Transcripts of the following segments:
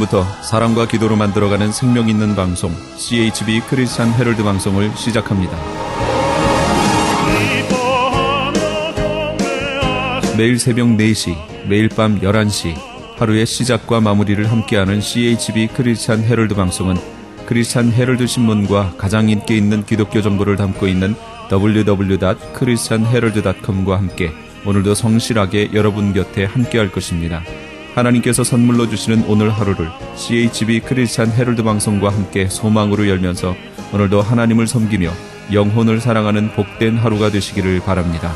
지금부터 사랑과 기도로 만들어가는 생명 있는 방송 CHB 크리스찬 헤럴드 방송을 시작합니다. 매일 새벽 4시, 매일 밤 11시 하루의 시작과 마무리를 함께하는 CHB 크리스찬 헤럴드 방송은 크리스찬 헤럴드 신문과 가장 인기 있는 기독교 정보를 담고 있는 www.christianherald.com과 함께 오늘도 성실하게 여러분 곁에 함께할 것입니다. 하나님께서 선물로 주시는 오늘 하루를 CHB 크리스찬 헤럴드 방송과 함께 소망으로 열면서 오늘도 하나님을 섬기며 영혼을 사랑하는 복된 하루가 되시기를 바랍니다.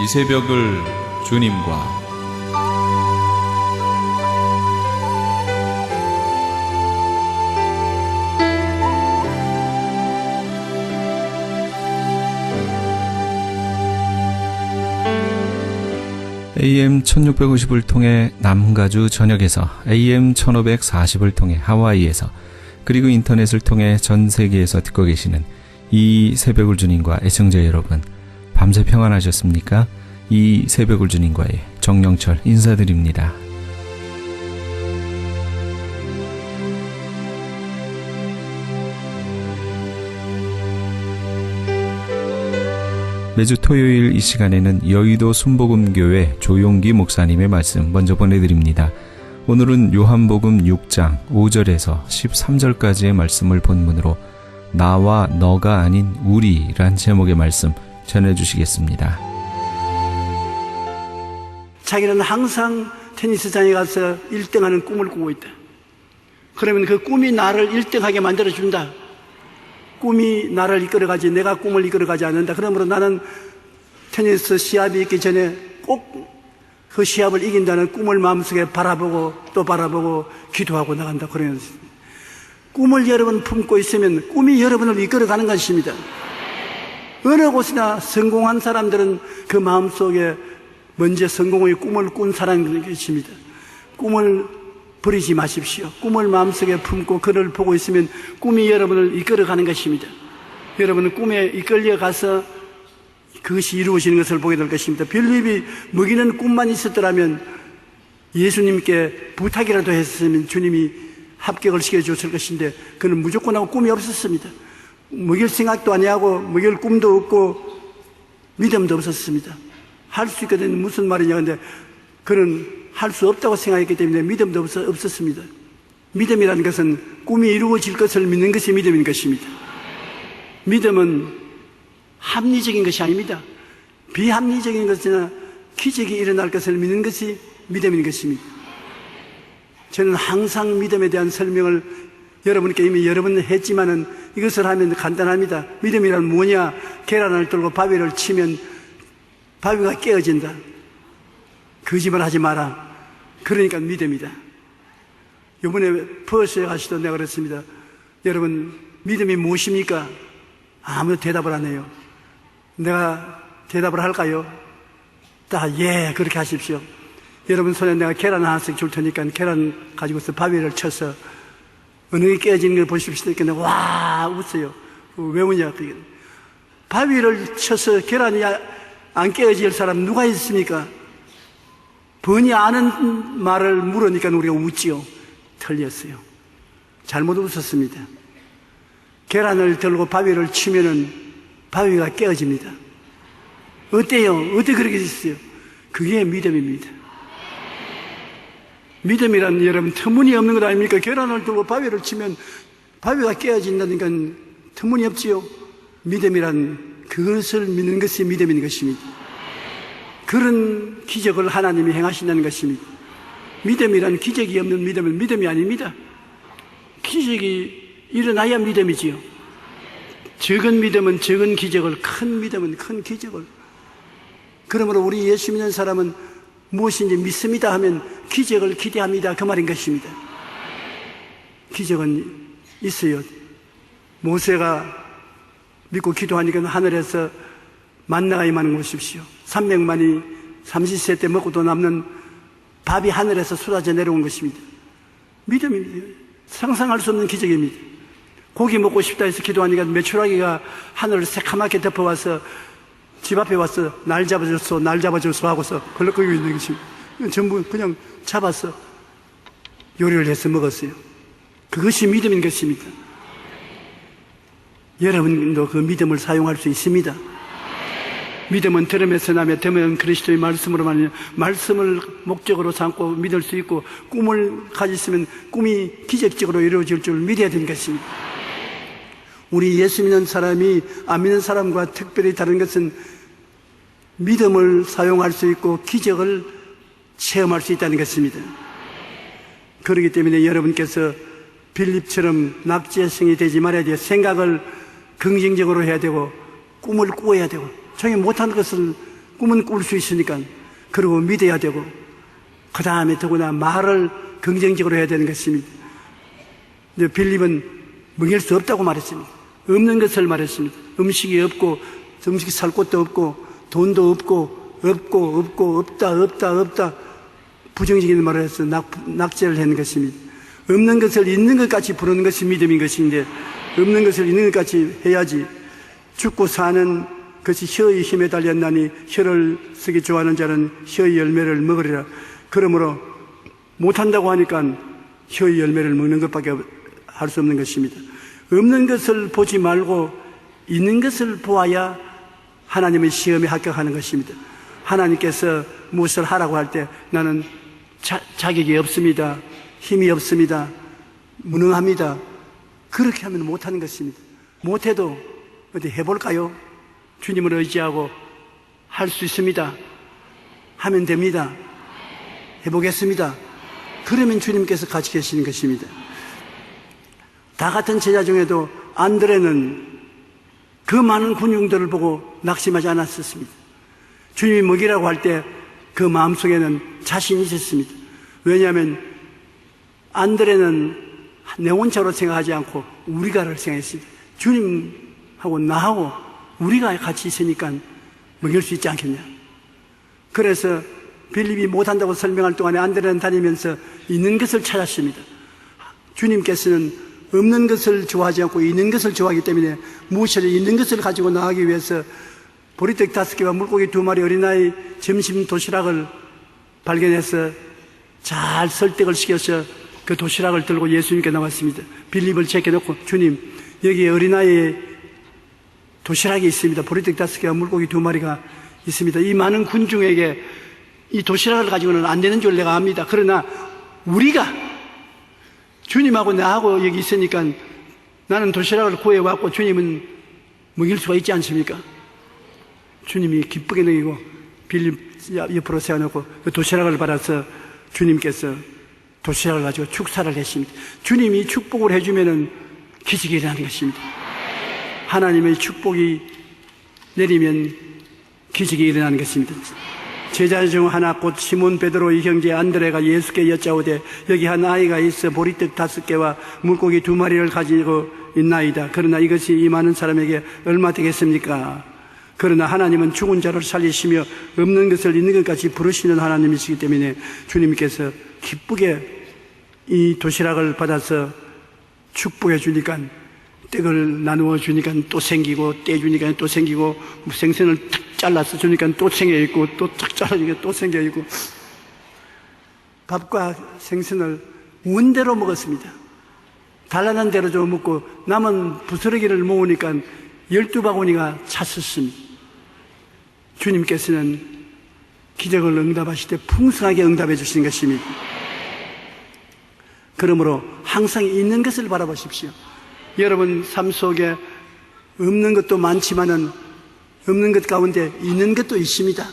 이 새벽을 주님과 AM 1650을 통해 남가주 전역에서 AM 1540을 통해 하와이에서 그리고 인터넷을 통해 전 세계에서 듣고 계시는 이 새벽을 주님과 애청자 여러분, 밤새 평안하셨습니까? 이 새벽을 주님과의 정영철 인사드립니다. 매주 토요일 이 시간에는 여의도 순복음교회 조용기 목사님의 말씀 먼저 보내드립니다. 오늘은 요한복음 6장 5절에서 13절까지의 말씀을 본문으로 나와 너가 아닌 우리란 제목의 말씀 전해주시겠습니다. 자기는 항상 테니스장에 가서 1등하는 꿈을 꾸고 있다. 그러면 그 꿈이 나를 1등하게 만들어준다. 꿈이 나를 이끌어가지 내가 꿈을 이끌어가지 않는다. 그러므로 나는 테니스 시합이 있기 전에 꼭 그 시합을 이긴다는 꿈을 마음속에 바라보고 또 바라보고 기도하고 나간다. 그런 꿈을 여러분 품고 있으면 꿈이 여러분을 이끌어가는 것입니다. 어느 곳이나 성공한 사람들은 그 마음속에 먼저 성공의 꿈을 꾼 사람이 계십니다. 꿈을 버리지 마십시오. 꿈을 마음속에 품고 그를 보고 있으면 꿈이 여러분을 이끌어가는 것입니다. 여러분은 꿈에 이끌려 가서 그것이 이루어지는 것을 보게 될 것입니다. 빌립이 먹이는 꿈만 있었더라면 예수님께 부탁이라도 했으면 주님이 합격을 시켜줬을 것인데 그는 무조건 하고 꿈이 없었습니다. 먹일 생각도 아니하고 먹일 꿈도 없고 믿음도 없었습니다. 할 수 있거든 무슨 말이냐. 근데 그는 할 수 없다고 생각했기 때문에 믿음도 없었습니다. 믿음이라는 것은 꿈이 이루어질 것을 믿는 것이 믿음인 것입니다. 믿음은 합리적인 것이 아닙니다. 비합리적인 것이나 기적이 일어날 것을 믿는 것이 믿음인 것입니다. 저는 항상 믿음에 대한 설명을 여러분께 이미 여러 번 했지만은 이것을 하면 간단합니다. 믿음이란 뭐냐? 계란을 들고 바위를 치면 바위가 깨어진다. 거짓말 하지 마라. 그러니까 믿음이다. 이번에 퍼스에 가시도 내가 그랬습니다. 여러분, 믿음이 무엇입니까? 아무도 대답을 안 해요. 내가 대답을 할까요? 예, 그렇게 하십시오. 여러분 손에 내가 계란 하나씩 줄 테니까 계란 가지고서 바위를 쳐서 어느 게 깨어지는 걸 보실 수 있겠네. 와, 웃어요. 왜 웃냐? 바위를 쳐서 계란이 안 깨어질 사람 누가 있습니까? 번이 아는 말을 물으니까 우리가 웃지요. 틀렸어요. 잘못 웃었습니다. 계란을 들고 바위를 치면은 바위가 깨어집니다. 어때요? 어떻게 그렇게 됐어요? 그게 믿음입니다. 믿음이란 여러분 터무니없는 것 아닙니까? 계란을 들고 바위를 치면 바위가 깨어진다니까 터무니없지요. 믿음이란 그것을 믿는 것이 믿음인 것입니다. 그런 기적을 하나님이 행하신다는 것입니다. 믿음이란 기적이 없는 믿음은 믿음이 아닙니다. 기적이 일어나야 믿음이지요. 적은 믿음은 적은 기적을, 큰 믿음은 큰 기적을. 그러므로 우리 예수 믿는 사람은 무엇인지 믿습니다 하면 기적을 기대합니다. 그 말인 것입니다. 기적은 있어요. 모세가 믿고 기도하니까 하늘에서 만나가 임하는 것이십시오. 300만이 30세 때 먹고도 남는 밥이 하늘에서 쏟아져 내려온 것입니다. 믿음입니다. 상상할 수 없는 기적입니다. 고기 먹고 싶다 해서 기도하니까 메추라기가 하늘을 새카맣게 덮어와서 집 앞에 와서 날 잡아줬어, 날 잡아줬어 하고서 걸럭거리고 있는 것입니다. 전부 그냥 잡아서 요리를 해서 먹었어요. 그것이 믿음인 것입니다. 여러분도 그 믿음을 사용할 수 있습니다. 믿음은 들음에서 나며 들음은 그리스도의 말씀으로 말하며 말씀을 목적으로 삼고 믿을 수 있고 꿈을 가졌으면 꿈이 기적적으로 이루어질 줄 믿어야 되는 것입니다. 우리 예수 믿는 사람이 안 믿는 사람과 특별히 다른 것은 믿음을 사용할 수 있고 기적을 체험할 수 있다는 것입니다. 그렇기 때문에 여러분께서 빌립처럼 낙제성이 되지 말아야 돼요. 생각을 긍정적으로 해야 되고 꿈을 꾸어야 되고 자기 못하는 것을 꿈은 꿀 수 있으니까 그리고 믿어야 되고 그 다음에 더구나 말을 긍정적으로 해야 되는 것입니다. 근데 빌립은 먹일 수 없다고 말했습니다. 없는 것을 말했습니다. 음식이 없고 음식이 살 곳도 없고 돈도 없고 없다 부정적인 말을 해서 낙제를 하는 것입니다. 없는 것을 있는 것 같이 부르는 것이 믿음인 것인데 없는 것을 있는 것 같이 해야지. 죽고 사는 것이 혀의 힘에 달렸나니 혀를 쓰기 좋아하는 자는 혀의 열매를 먹으리라. 그러므로 못한다고 하니까 혀의 열매를 먹는 것밖에 할 수 없는 것입니다. 없는 것을 보지 말고 있는 것을 보아야 하나님의 시험에 합격하는 것입니다. 하나님께서 무엇을 하라고 할 때 나는 자격이 없습니다. 힘이 없습니다. 무능합니다. 그렇게 하면 못하는 것입니다. 못해도 어디 해볼까요? 주님을 의지하고 할 수 있습니다. 하면 됩니다. 해보겠습니다. 그러면 주님께서 같이 계시는 것입니다. 다 같은 제자 중에도 안드레는 그 많은 군중들을 보고 낙심하지 않았었습니다. 주님이 먹이라고 할 때 그 마음속에는 자신이 있었습니다. 왜냐하면 안드레는 내 혼자로 생각하지 않고 우리가를 생각했습니다. 주님하고 나하고 우리가 같이 있으니까 먹일 수 있지 않겠냐. 그래서 빌립이 못한다고 설명할 동안에 안드레는 다니면서 있는 것을 찾았습니다. 주님께서는 없는 것을 좋아하지 않고 있는 것을 좋아하기 때문에 무엇이든 있는 것을 가지고 나가기 위해서 보리떡 5개와 물고기 2마리 어린아이 점심 도시락을 발견해서 잘 설득을 시켜서 그 도시락을 들고 예수님께 나왔습니다. 빌립을 제껴놓고 주님 여기에 어린아이의 도시락이 있습니다. 보리떡 5개와 물고기 2마리가 있습니다. 이 많은 군중에게 이 도시락을 가지고는 안 되는 줄 내가 압니다. 그러나 우리가 주님하고 나하고 여기 있으니까 나는 도시락을 구해왔고 주님은 먹일 수가 있지 않습니까? 주님이 기쁘게 먹이고 빌립 옆으로 세워놓고 그 도시락을 받아서 주님께서 도시락을 가지고 축사를 했습니다. 주님이 축복을 해주면은 기적이 일어나는 것입니다. 하나님의 축복이 내리면 기적이 일어나는 것입니다. 제자 중 하나 곧 시몬 베드로의 형제 안드레가 예수께 여짜오되 여기 한 아이가 있어 보리떡 5개와 물고기 2마리를 가지고 있나이다. 그러나 이것이 이 많은 사람에게 얼마 되겠습니까? 그러나 하나님은 죽은 자를 살리시며 없는 것을 있는 것까지 부르시는 하나님이시기 때문에 주님께서 기쁘게 이 도시락을 받아서 축복해 주니까 떡을 나누어 주니까 또 생기고 떼주니까 또 생기고 생선을 탁 잘라서 주니까 또 생겨있고 또 탁 잘라주니까 또 생겨있고 밥과 생선을 원대로 먹었습니다. 달라난 대로 좀 먹고 남은 부스러기를 모으니까 12바구니가 찼었습니다. 주님께서는 기적을 응답하실 때 풍성하게 응답해 주시는 것입니다. 그러므로 항상 있는 것을 바라보십시오. 여러분 삶 속에 없는 것도 많지만은 없는 것 가운데 있는 것도 있습니다.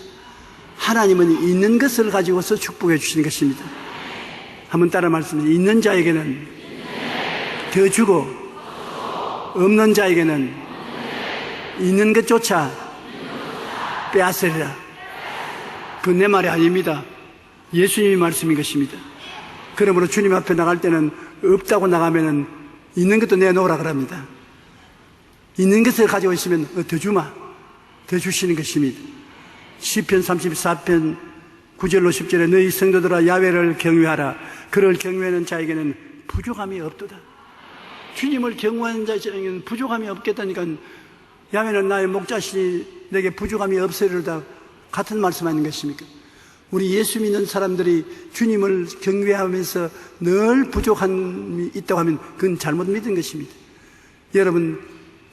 하나님은 있는 것을 가지고서 축복해 주시는 것입니다. 한번 따라 말씀드리죠. 있는 자에게는 더 주고 없는 자에게는 있는 것조차 빼앗으리라. 그 내 말이 아닙니다. 예수님이 말씀인 것입니다. 그러므로 주님 앞에 나갈 때는 없다고 나가면은 있는 것도 내놓으라 그럽니다. 있는 것을 가지고 있으면 더 주마, 더 주시는 것입니다. 시편 34편 9절로 10절에 너희 성도들아 야훼를 경외하라. 그를 경외하는 자에게는 부족함이 없도다. 주님을 경외하는 자에게는 부족함이 없겠다니까 야훼는 나의 목자시니 내게 부족함이 없으리로다. 같은 말씀 아닌 것입니까? 우리 예수 믿는 사람들이 주님을 경외하면서 늘 부족함이 있다고 하면 그건 잘못 믿은 것입니다. 여러분,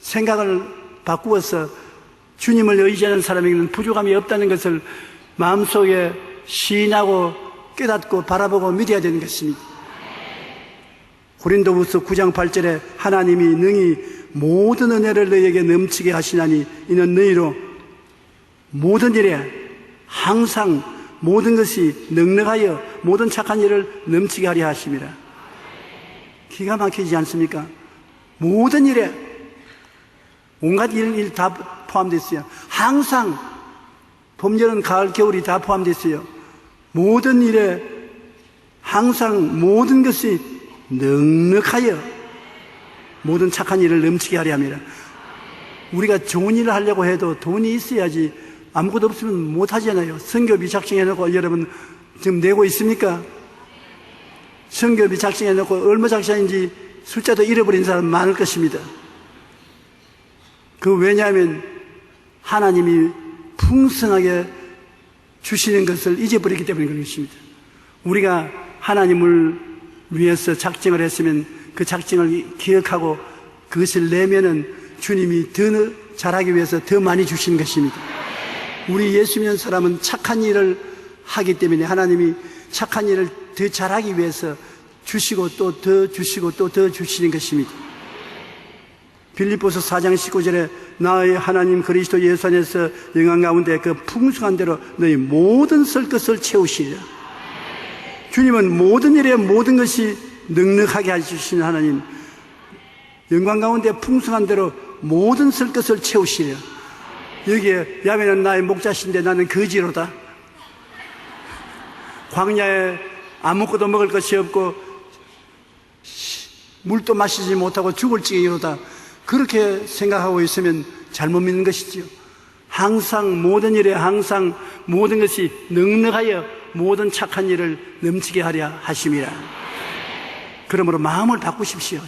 생각을 바꾸어서 주님을 의지하는 사람에게는 부족함이 없다는 것을 마음속에 시인하고 깨닫고 바라보고 믿어야 되는 것입니다. 고린도후서 9장 8절에 하나님이 능히 모든 은혜를 너희에게 넘치게 하시나니 이는 너희로 모든 일에 항상 모든 것이 넉넉하여 모든 착한 일을 넘치게 하려 하심이라. 기가 막히지 않습니까? 모든 일에 온갖 일 다 포함되어 있어요. 항상 봄, 여름, 가을, 겨울이 다 포함되어 있어요. 모든 일에 항상 모든 것이 넉넉하여 모든 착한 일을 넘치게 하려 함이라. 우리가 좋은 일을 하려고 해도 돈이 있어야지 아무것도 없으면 못하잖아요. 선교비 작성해놓고 여러분 지금 내고 있습니까? 선교비 작성해놓고 얼마 작성인지 숫자도 잃어버린 사람 많을 것입니다. 왜냐하면 하나님이 풍성하게 주시는 것을 잊어버리기 때문에 그런 것입니다. 우리가 하나님을 위해서 작정을 했으면 그 작정을 기억하고 그것을 내면은 주님이 더 잘하기 위해서 더 많이 주시는 것입니다. 우리 예수 믿는 사람은 착한 일을 하기 때문에 하나님이 착한 일을 더 잘하기 위해서 주시고 또 더 주시고 또 더 주시는 것입니다. 빌립보서 4장 19절에 나의 하나님 그리스도 예수 안에서 영광 가운데 그 풍성한 대로 너희 모든 설 것을 채우시리라. 주님은 모든 일에 모든 것이 넉넉하게 해주시는 하나님, 영광 가운데 풍성한 대로 모든 설 것을 채우시리라. 여기에 야훼는 나의 목자신데 나는 거지로다. 광야에 아무것도 먹을 것이 없고 물도 마시지 못하고 죽을 지경이로다. 그렇게 생각하고 있으면 잘못 믿는 것이지요. 항상 모든 일에 항상 모든 것이 넉넉하여 모든 착한 일을 넘치게 하려 하심이라. 그러므로 마음을 바꾸십시오.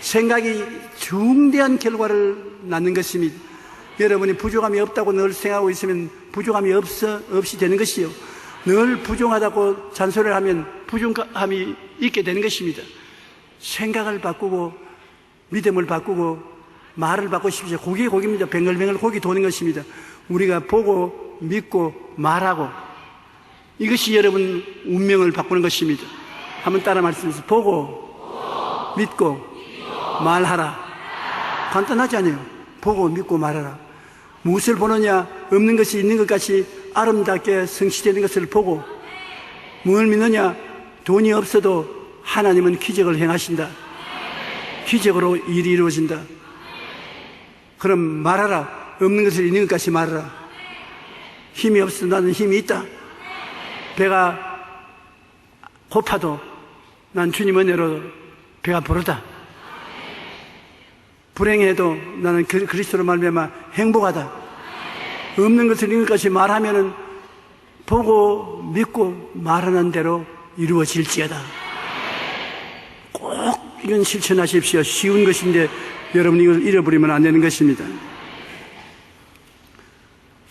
생각이 중대한 결과를 낳는 것입니다. 여러분이 부족함이 없다고 늘 생각하고 있으면 부족함이 없이 되는 것이요. 늘 부족하다고 잔소리를 하면 부족함이 있게 되는 것입니다. 생각을 바꾸고 믿음을 바꾸고 말을 바꾸십시오. 고기입니다. 뱅글뱅글 고기 도는 것입니다. 우리가 보고 믿고 말하고 이것이 여러분 운명을 바꾸는 것입니다. 한번 따라 말씀해주세요. 보고 믿고 말하라. 간단하지 않아요? 보고 믿고 말하라. 무엇을 보느냐? 없는 것이 있는 것 같이 아름답게 성취되는 것을 보고, 뭘 믿느냐? 돈이 없어도 하나님은 기적을 행하신다. 기적으로 일이 이루어진다. 그럼 말하라. 없는 것을 있는 것 같이 말하라. 힘이 없어도 나는 힘이 있다. 배가 고파도 난 주님 은혜로 배가 부르다. 불행해도 나는 그리스도로 말미암아 행복하다. 없는 것을 있는 것 같이 말하면은 보고 믿고 말하는 대로 이루어질지어다. 꼭 이건 실천하십시오. 쉬운 것인데 여러분 이걸 잃어버리면 안 되는 것입니다.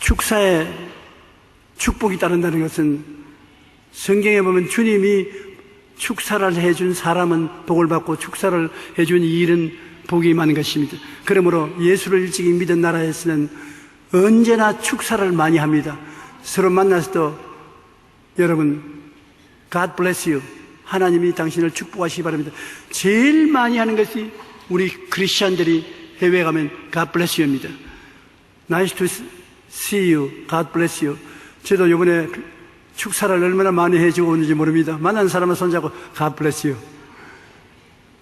축사에 축복이 따른다는 것은 성경에 보면 주님이 축사를 해준 사람은 복을 받고 축사를 해준 이 일은 복이 많은 것입니다. 그러므로 예수를 일찍이 믿은 나라에서는 언제나 축사를 많이 합니다. 서로 만나서도 여러분 God bless you. 하나님이 당신을 축복하시기 바랍니다. 제일 많이 하는 것이 우리 크리스천들이 해외에 가면 God bless you입니다. Nice to see you. God bless you. 저도 이번에 축사를 얼마나 많이 해주고 오는지 모릅니다. 만난 사람을 손잡고 God bless you.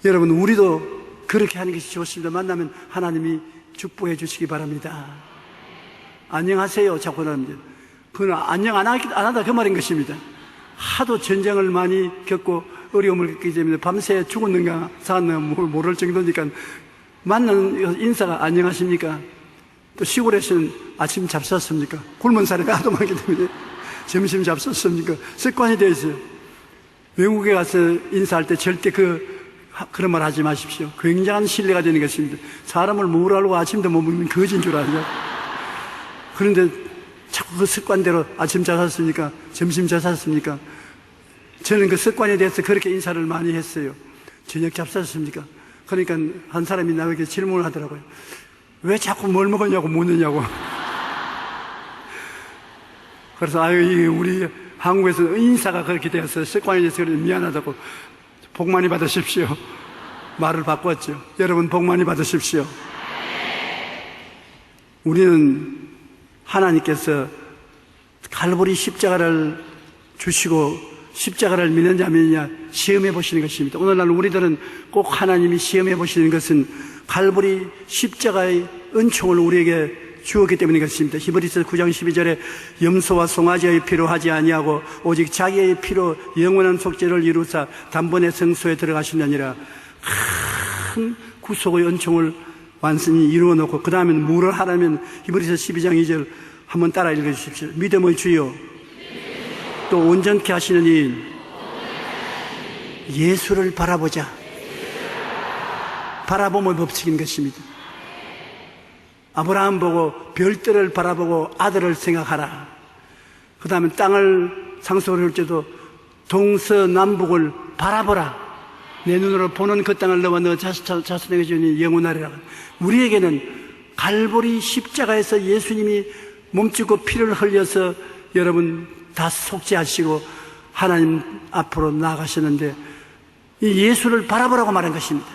여러분 우리도 그렇게 하는 것이 좋습니다. 만나면 하나님이 축복해 주시기 바랍니다. 안녕하세요. 자꾸 나옵니다. 그건 안녕 안 하다 그 말인 것입니다. 하도 전쟁을 많이 겪고 어려움을 겪기 때문에 밤새 죽었는가 살았는가 모를 정도니까 만나는 인사가 안녕하십니까? 또 시골에서는 아침 잡수셨습니까? 굶은 사람이 하도 많기 때문에 점심 잡섰습니까? 습관이 되어 있어요. 외국에 가서 인사할 때 절대 그런 말 하지 마십시오. 굉장한 신뢰가 되는 것입니다. 사람을 뭐라고 아침도 못 먹는 거진 줄 알죠. 그런데 자꾸 그 습관대로 아침 잡았습니까? 점심 잡았습니까? 저는 그 습관에 대해서 그렇게 인사를 많이 했어요. 저녁 잡쌌습니까? 그러니까 한 사람이 나에게 질문을 하더라고요. 왜 자꾸 뭘 먹었냐고 묻느냐고. 그래서 우리 한국에서 인사가 그렇게 되어서 습관이 돼서 미안하다고 복 많이 받으십시오. 말을 바꿨죠. 여러분 복 많이 받으십시오. 우리는 하나님께서 갈보리 십자가를 주시고 십자가를 믿느냐 안 믿느냐 시험해 보시는 것입니다. 오늘날 우리들은 꼭 하나님이 시험해 보시는 것은 갈보리 십자가의 은총을 우리에게 주었기 때문인 것입니다. 히브리서 9장 12절에 염소와 송아지의 피로 하지 아니하고 오직 자기의 피로 영원한 속죄를 이루사 단번에 성소에 들어가시느니라. 큰 구속의 은총을 완전히 이루어 놓고 그 다음에 뭐를 하라면 히브리서 12장 2절 한번 따라 읽어주십시오. 믿음의 주요 또 온전케 하시는 이 예수를 바라보자. 바라봄의 법칙인 것입니다. 아브라함 보고 별들을 바라보고 아들을 생각하라. 그 다음에 땅을 상속을 때도 동서남북을 바라보라. 내 눈으로 보는 그 땅을 너와 너 자손에게 주니 영원하리라. 우리에게는 갈보리 십자가에서 예수님이 몸짓고 피를 흘려서 여러분 다 속죄하시고 하나님 앞으로 나아가셨는데 이 예수를 바라보라고 말한 것입니다.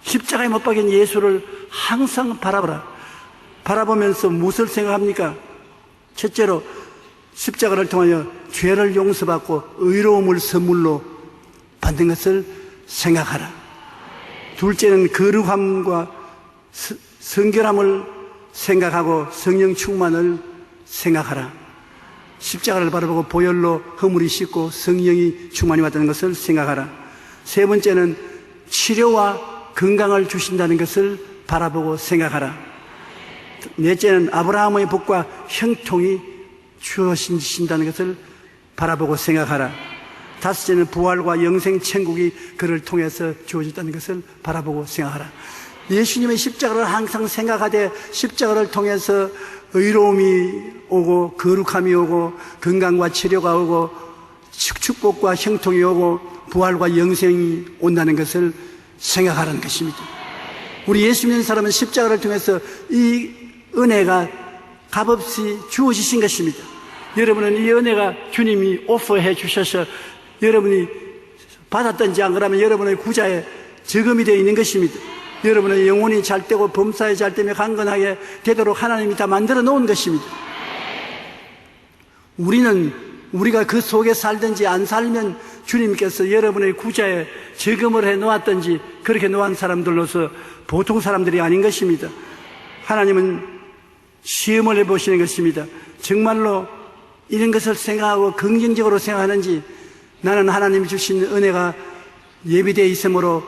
십자가에 못 박인 예수를 항상 바라보라. 바라보면서 무엇을 생각합니까? 첫째로 십자가를 통하여 죄를 용서받고 의로움을 선물로 받는 것을 생각하라. 둘째는 거룩함과 성결함을 생각하고 성령 충만을 생각하라. 십자가를 바라보고 보혈로 허물이 씻고 성령이 충만히 왔다는 것을 생각하라. 세 번째는 치료와 건강을 주신다는 것을 바라보고 생각하라. 넷째는 아브라함의 복과 형통이 주어진다는 것을 바라보고 생각하라. 다섯째는 부활과 영생 천국이 그를 통해서 주어졌다는 것을 바라보고 생각하라. 예수님의 십자가를 항상 생각하되 십자가를 통해서 의로움이 오고 거룩함이 오고 건강과 치료가 오고 축복과 형통이 오고 부활과 영생이 온다는 것을 생각하라는 것입니다. 우리 예수 믿는 사람은 십자가를 통해서 이 은혜가 값없이 주어지신 것입니다. 여러분은 이 은혜가 주님이 오퍼해 주셔서 여러분이 받았든지 안 그러면 여러분의 구자에 저금이 되어 있는 것입니다. 여러분의 영혼이 잘되고 범사에 잘되며 강건하게 되도록 하나님이 다 만들어 놓은 것입니다. 우리가 그 속에 살든지 안 살면 주님께서 여러분의 구자에 저금을 해 놓았든지 그렇게 놓은 사람들로서 보통 사람들이 아닌 것입니다. 하나님은 시험을 해보시는 것입니다. 정말로 이런 것을 생각하고 긍정적으로 생각하는지 나는 하나님이 주신 은혜가 예비되어 있으므로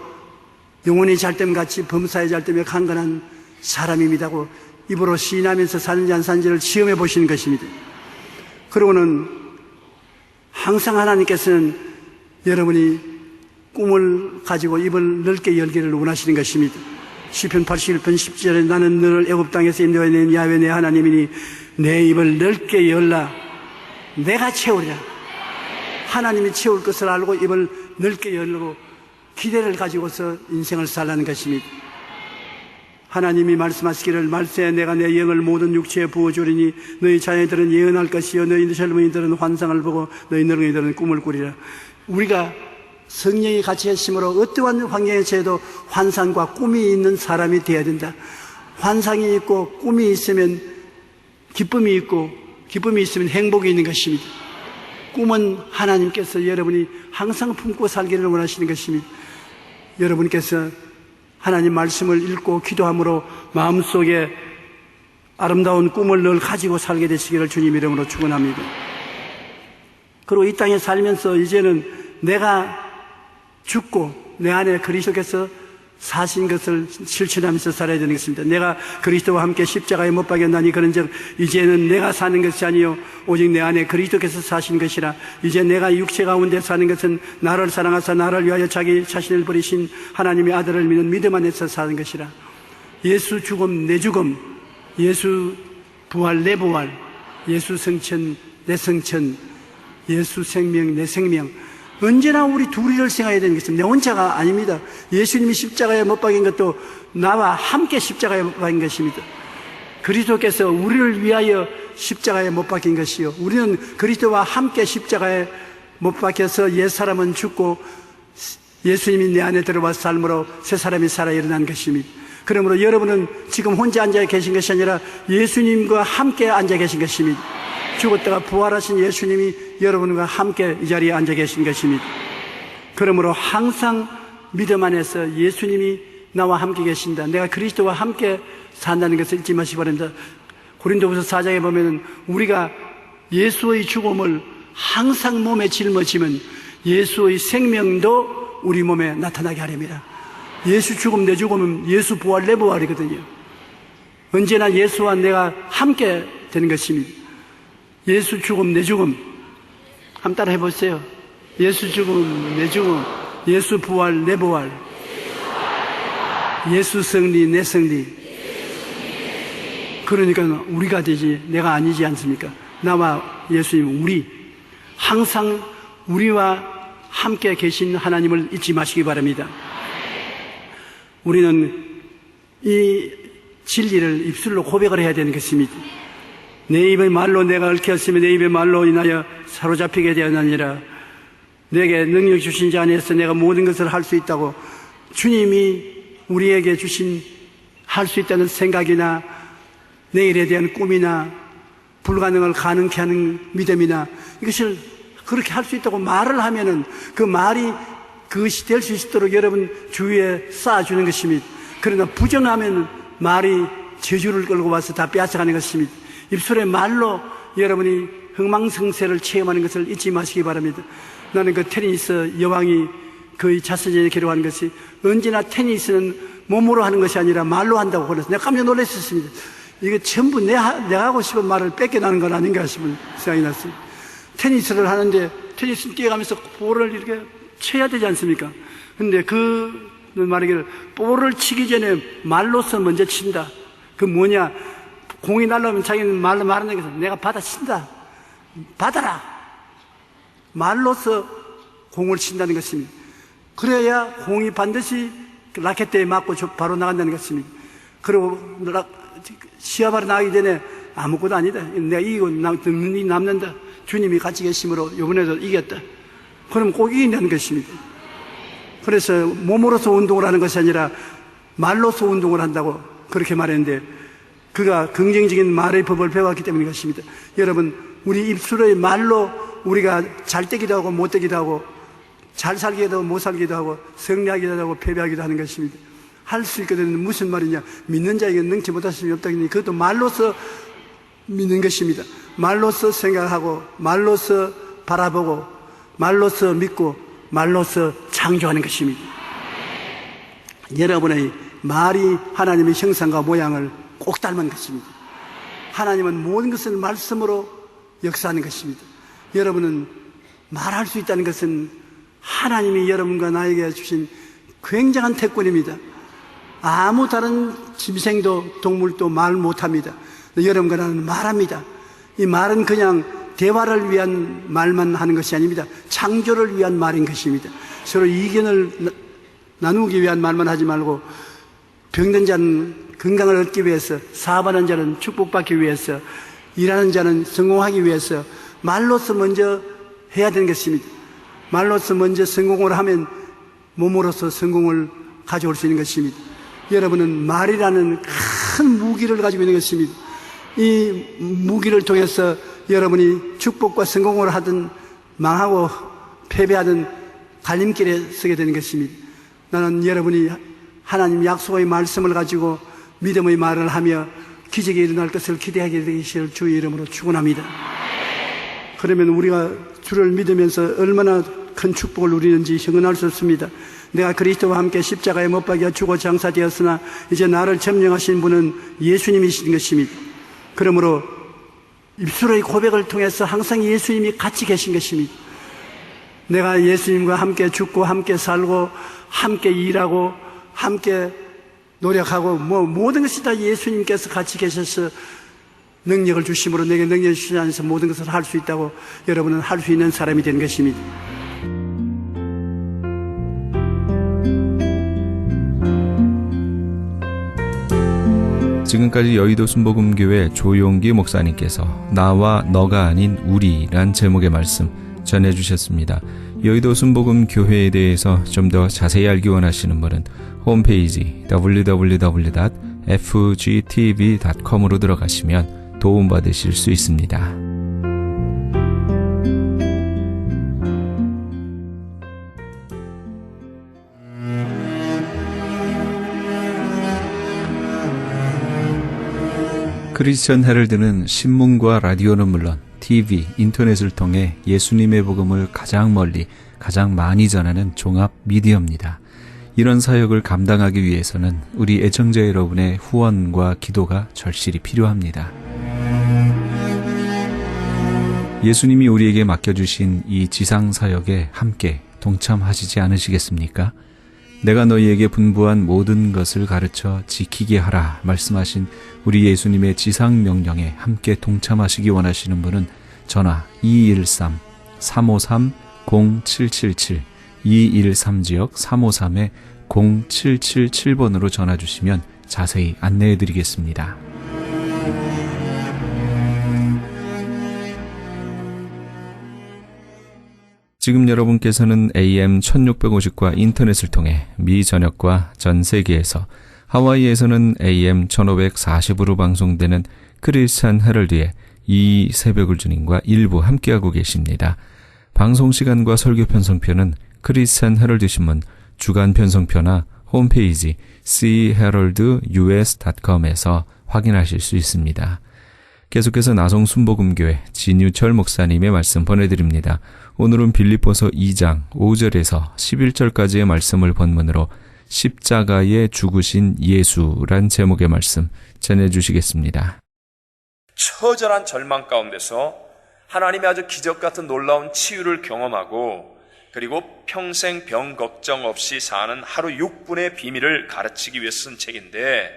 영혼이 잘됨 같이 범사에 잘되며 강건한 사람입니다고 입으로 시인하면서 사는지 안 사는지를 시험해 보시는 것입니다. 그러고는 항상 하나님께서는 여러분이 꿈을 가지고 입을 넓게 열기를 원하시는 것입니다. 시편 81편 10절에 나는 너를 애굽 땅에서 인도해 낸 야훼 내 하나님이니 내 입을 넓게 열라 내가 채우리라. 하나님이 채울 것을 알고 입을 넓게 열고 기대를 가지고서 인생을 살라는 것입니다. 하나님이 말씀하시기를 말세에 내가 내 영을 모든 육체에 부어주리니 너희 자녀들은 예언할 것이요 너희 젊은이들은 환상을 보고 너희 늙은이들은 꿈을 꾸리라. 우리가 성령이 같이 하심으로 어떠한 환경에서도 환상과 꿈이 있는 사람이 되어야 된다. 환상이 있고 꿈이 있으면 기쁨이 있고 기쁨이 있으면 행복이 있는 것입니다. 꿈은 하나님께서 여러분이 항상 품고 살기를 원하시는 것입니다. 여러분께서 하나님 말씀을 읽고 기도함으로 마음속에 아름다운 꿈을 늘 가지고 살게 되시기를 주님 이름으로 축원합니다. 그리고 이 땅에 살면서 이제는 내가 죽고 내 안에 그리스도께서 사신 것을 실천하면서 살아야 되는 것입니다. 내가 그리스도와 함께 십자가에 못 박였나니 그런즉 이제는 내가 사는 것이 아니요 오직 내 안에 그리스도께서 사신 것이라. 이제 내가 육체 가운데 사는 것은 나를 사랑하사 나를 위하여 자기 자신을 버리신 하나님의 아들을 믿는 믿음 안에서 사는 것이라. 예수 죽음 내 죽음, 예수 부활 내 부활, 예수 성천 내 성천, 예수 생명 내 생명. 언제나 우리 둘이를 생각해야 되는 것입니다. 내 혼자가 아닙니다. 예수님이 십자가에 못 박인 것도 나와 함께 십자가에 못 박인 것입니다. 그리스도께서 우리를 위하여 십자가에 못 박힌 것이요, 우리는 그리스도와 함께 십자가에 못 박혀서 옛사람은 죽고 예수님이 내 안에 들어와 삶으로 새 사람이 살아 일어난 것입니다. 그러므로 여러분은 지금 혼자 앉아 계신 것이 아니라 예수님과 함께 앉아 계신 것입니다. 죽었다가 부활하신 예수님이 여러분과 함께 이 자리에 앉아 계신 것입니다. 그러므로 항상 믿음 안에서 예수님이 나와 함께 계신다, 내가 그리스도와 함께 산다는 것을 잊지 마시기 바랍니다. 고린도후서 4장에 보면 우리가 예수의 죽음을 항상 몸에 짊어지면 예수의 생명도 우리 몸에 나타나게 하렵니다. 예수 죽음 내 죽음은 예수 부활 내 부활이거든요. 언제나 예수와 내가 함께 되는 것입니다. 예수 죽음 내 죽음 한번 따라 해보세요. 예수 죽음 내 죽음, 예수 부활 내 부활, 예수 승리 내 승리. 그러니까 우리가 되지 내가 아니지 않습니까? 나와 예수님, 우리 항상 우리와 함께 계신 하나님을 잊지 마시기 바랍니다. 우리는 이 진리를 입술로 고백을 해야 되는 것입니다. 내 입의 말로 내가 얽혔으며 내 입의 말로 인하여 사로잡히게 되었느니라. 내게 능력 주신 자 안에서 내가 모든 것을 할 수 있다고, 주님이 우리에게 주신 할 수 있다는 생각이나 내일에 대한 꿈이나 불가능을 가능케 하는 믿음이나 이것을 그렇게 할 수 있다고 말을 하면은 그 말이 그것이 될 수 있도록 여러분 주위에 쌓아주는 것입니다. 그러나 부정하면 말이 저주를 끌고 와서 다 빼앗아가는 것입니다. 입술의 말로 여러분이 흥망성쇠를 체험하는 것을 잊지 마시기 바랍니다. 나는 그 테니스 여왕이 그의 자서전에 기록한 것이 언제나 테니스는 몸으로 하는 것이 아니라 말로 한다고 그래서 내가 깜짝 놀랐었습니다. 이게 전부 내가 하고 싶은 말을 뺏겨나는 건 아닌가 싶은 생각이 났습니다. 테니스를 하는데 테니스는 뛰어가면서 볼을 이렇게 쳐야 되지 않습니까? 근데 그는 말하기를 볼을 치기 전에 말로서 먼저 친다. 그 뭐냐? 공이 날라오면 자기는 말로 말하는 것은 내가 받아친다. 받아라. 말로서 공을 친다는 것입니다. 그래야 공이 반드시 라켓대에 맞고 바로 나간다는 것입니다. 그리고 시합하러 나가기 전에 아무것도 아니다. 내가 이기고 능력이 남는다. 주님이 같이 계심으로 이번에도 이겼다. 그럼 꼭 이긴다는 것입니다. 그래서 몸으로서 운동을 하는 것이 아니라 말로서 운동을 한다고 그렇게 말했는데, 그가 긍정적인 말의 법을 배웠기 때문인 것입니다. 여러분, 우리 입술의 말로 우리가 잘 되기도 하고 못 되기도 하고 잘 살기도 하고 못 살기도 하고 승리하기도 하고 패배하기도 하는 것입니다. 할 수 있거든. 무슨 말이냐? 믿는 자에게 능치 못할 수는 없다니, 그것도 말로서 믿는 것입니다. 말로서 생각하고 말로서 바라보고 말로서 믿고 말로서 창조하는 것입니다. 여러분의 말이 하나님의 형상과 모양을 꼭 닮은 것입니다. 하나님은 모든 것을 말씀으로 역사하는 것입니다. 여러분은 말할 수 있다는 것은 하나님이 여러분과 나에게 주신 굉장한 특권입니다. 아무 다른 짐승도 동물도 말 못합니다. 여러분과 나는 말합니다. 이 말은 그냥 대화를 위한 말만 하는 것이 아닙니다. 창조를 위한 말인 것입니다. 서로 이견을 나누기 위한 말만 하지 말고, 병든 자는 건강을 얻기 위해서, 사업하는 자는 축복받기 위해서, 일하는 자는 성공하기 위해서 말로서 먼저 해야 되는 것입니다. 말로서 먼저 성공을 하면 몸으로서 성공을 가져올 수 있는 것입니다. 여러분은 말이라는 큰 무기를 가지고 있는 것입니다. 이 무기를 통해서 여러분이 축복과 성공을 하든 망하고 패배하든 갈림길에 서게 되는 것입니다. 나는 여러분이 하나님 약속의 말씀을 가지고 믿음의 말을 하며 기적이 일어날 것을 기대하게 되실 주의 이름으로 축원합니다. 그러면 우리가 주를 믿으면서 얼마나 큰 축복을 누리는지 형언할 수 없습니다. 내가 그리스도와 함께 십자가에 못 박여 죽어 장사되었으나 이제 나를 점령하신 분은 예수님이신 것입니다. 그러므로 입술의 고백을 통해서 항상 예수님이 같이 계신 것입니다. 내가 예수님과 함께 죽고 함께 살고 함께 일하고 함께 노력하고 모든 것이 다 예수님께서 같이 계셔서 능력을 주심으로 내게 능력을 주시지 않아서 모든 것을 할 수 있다고 여러분은 할 수 있는 사람이 되는 것입니다. 지금까지 여의도 순복음교회 조용기 목사님께서 나와 너가 아닌 우리란 제목의 말씀 전해주셨습니다. 여의도 순복음교회에 대해서 좀 더 자세히 알기 원하시는 분은 홈페이지 www.fgtv.com으로 들어가시면 도움받으실 수 있습니다. 크리스천 헤럴드는 신문과 라디오는 물론 TV, 인터넷을 통해 예수님의 복음을 가장 멀리, 가장 많이 전하는 종합 미디어입니다. 이런 사역을 감당하기 위해서는 우리 애청자 여러분의 후원과 기도가 절실히 필요합니다. 예수님이 우리에게 맡겨주신 이 지상 사역에 함께 동참하시지 않으시겠습니까? 내가 너희에게 분부한 모든 것을 가르쳐 지키게 하라 말씀하신 우리 예수님의 지상 명령에 함께 동참하시기 원하시는 분은 전화 213-353-0777 213지역 353-0777번으로 전화 주시면 자세히 안내해 드리겠습니다. 지금 여러분께서는 AM 1650과 인터넷을 통해 미 전역과 전 세계에서 하와이에서는 AM 1540으로 방송되는 크리스찬 헤럴드의 이 새벽을 주님과 일부 함께하고 계십니다. 방송 시간과 설교 편성표는 크리스찬 헤럴드 신문 주간 편성표나 홈페이지 cheraldus.com에서 확인하실 수 있습니다. 계속해서 나성 순복음교회 진유철 목사님의 말씀 보내드립니다. 오늘은 빌립보서 2장 5절에서 11절까지의 말씀을 본문으로 십자가에 죽으신 예수란 제목의 말씀 전해주시겠습니다. 처절한 절망 가운데서 하나님의 아주 기적 같은 놀라운 치유를 경험하고 그리고 평생 병 걱정 없이 사는 하루 6분의 비밀을 가르치기 위해 쓴 책인데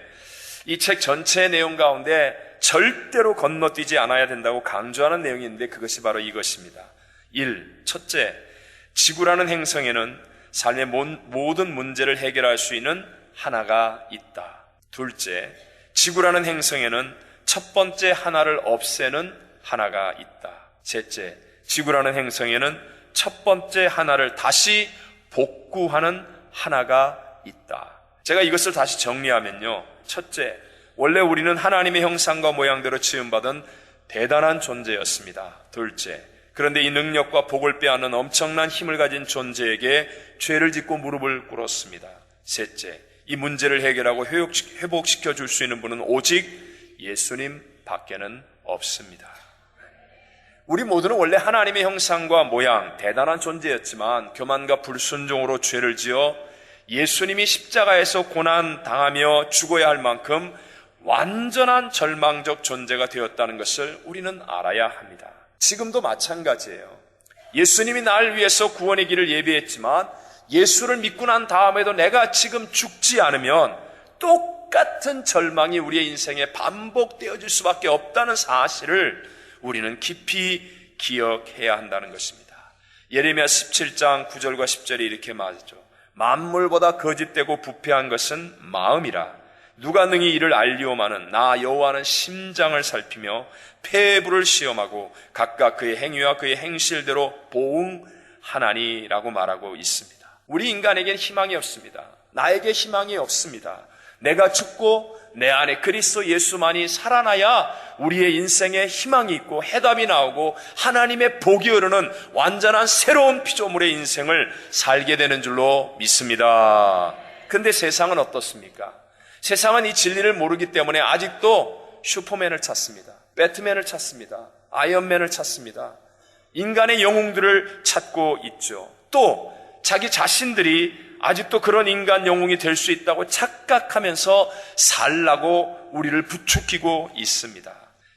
이 책 전체의 내용 가운데 절대로 건너뛰지 않아야 된다고 강조하는 내용이 있는데 그것이 바로 이것입니다. 1. 첫째, 지구라는 행성에는 삶의 모든 문제를 해결할 수 있는 하나가 있다. 둘째, 지구라는 행성에는 첫 번째 하나를 없애는 하나가 있다. 셋째, 지구라는 행성에는 첫 번째 하나를 다시 복구하는 하나가 있다. 제가 이것을 다시 정리하면요. 첫째, 원래 우리는 하나님의 형상과 모양대로 지음받은 대단한 존재였습니다. 둘째, 그런데 이 능력과 복을 빼앗는 엄청난 힘을 가진 존재에게 죄를 짓고 무릎을 꿇었습니다. 셋째, 이 문제를 해결하고 회복시켜 줄 수 있는 분은 오직 예수님 밖에는 없습니다. 우리 모두는 원래 하나님의 형상과 모양, 대단한 존재였지만 교만과 불순종으로 죄를 지어 예수님이 십자가에서 고난당하며 죽어야 할 만큼 완전한 절망적 존재가 되었다는 것을 우리는 알아야 합니다. 지금도 마찬가지예요. 예수님이 나를 위해서 구원의 길을 예비했지만 예수를 믿고 난 다음에도 내가 지금 죽지 않으면 똑같은 절망이 우리의 인생에 반복되어질 수밖에 없다는 사실을 우리는 깊이 기억해야 한다는 것입니다. 예레미야 17장 9절과 10절이 이렇게 말하죠. 만물보다 거짓되고 부패한 것은 마음이라. 누가 능히 이를 알리오마는 나 여호와는 심장을 살피며 폐부를 시험하고 각각 그의 행위와 그의 행실대로 보응하나니라고 말하고 있습니다. 우리 인간에겐 희망이 없습니다. 나에게 희망이 없습니다. 내가 죽고 내 안에 그리스도 예수만이 살아나야 우리의 인생에 희망이 있고 해답이 나오고 하나님의 복이 흐르는 완전한 새로운 피조물의 인생을 살게 되는 줄로 믿습니다. 근데 세상은 어떻습니까? 세상은 이 진리를 모르기 때문에 아직도 슈퍼맨을 찾습니다. 배트맨을 찾습니다. 아이언맨을 찾습니다. 인간의 영웅들을 찾고 있죠. 또 자기 자신들이 아직도 그런 인간 영웅이 될 수 있다고 착각하면서 살라고 우리를 부추기고 있습니다.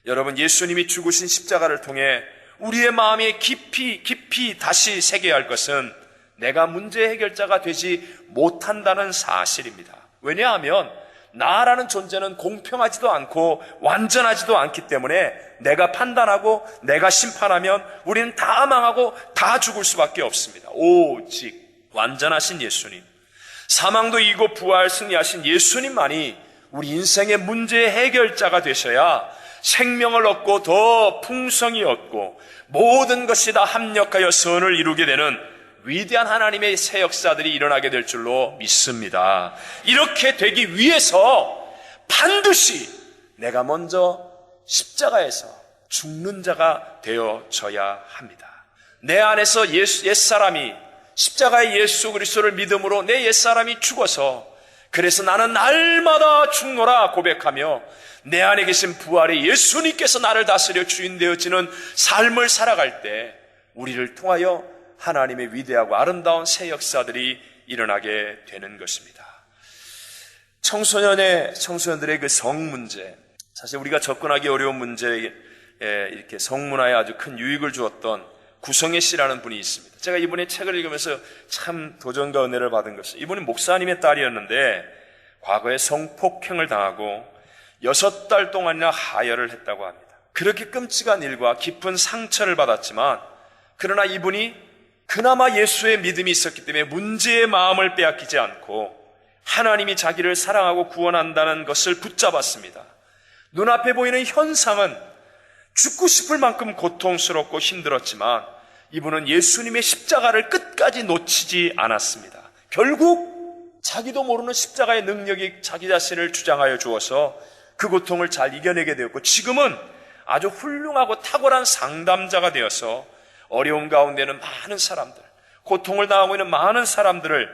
여러분, 예수님이 죽으신 십자가를 통해 우리의 마음에 깊이 다시 새겨야 할 것은 내가 문제 해결자가 되지 못한다는 사실입니다. 왜냐하면 나라는 존재는 공평하지도 않고 완전하지도 않기 때문에 내가 판단하고 내가 심판하면 우리는 다 망하고 다 죽을 수밖에 없습니다. 오직 완전하신 예수님, 사망도 이기고 부활 승리하신 예수님만이 우리 인생의 문제 해결자가 되셔야 생명을 얻고 더 풍성히 얻고 모든 것이 다 합력하여 선을 이루게 되는 위대한 하나님의 새 역사들이 일어나게 될 줄로 믿습니다. 이렇게 되기 위해서 반드시 내가 먼저 십자가에서 죽는 자가 되어져야 합니다. 내 안에서 옛사람이 십자가의 예수 그리스도를 믿음으로 내 옛사람이 죽어서 그래서 나는 날마다 죽노라 고백하며 내 안에 계신 부활의 예수님께서 나를 다스려 주인 되어지는 삶을 살아갈 때 우리를 통하여 하나님의 위대하고 아름다운 새 역사들이 일어나게 되는 것입니다. 청소년들의 그 성 문제, 사실 우리가 접근하기 어려운 문제에 이렇게 성문화에 아주 큰 유익을 주었던 구성애 씨라는 분이 있습니다. 제가 이분의 책을 읽으면서 참 도전과 은혜를 받은 것이, 이분이 목사님의 딸이었는데 과거에 성폭행을 당하고 6달 동안이나 하혈을 했다고 합니다. 그렇게 끔찍한 일과 깊은 상처를 받았지만 그러나 이분이 그나마 예수의 믿음이 있었기 때문에 문제의 마음을 빼앗기지 않고 하나님이 자기를 사랑하고 구원한다는 것을 붙잡았습니다. 눈앞에 보이는 현상은 죽고 싶을 만큼 고통스럽고 힘들었지만 이분은 예수님의 십자가를 끝까지 놓치지 않았습니다. 결국 자기도 모르는 십자가의 능력이 자기 자신을 주장하여 주어서 그 고통을 잘 이겨내게 되었고 지금은 아주 훌륭하고 탁월한 상담자가 되어서 어려움 가운데는 많은 사람들, 고통을 당하고 있는 많은 사람들을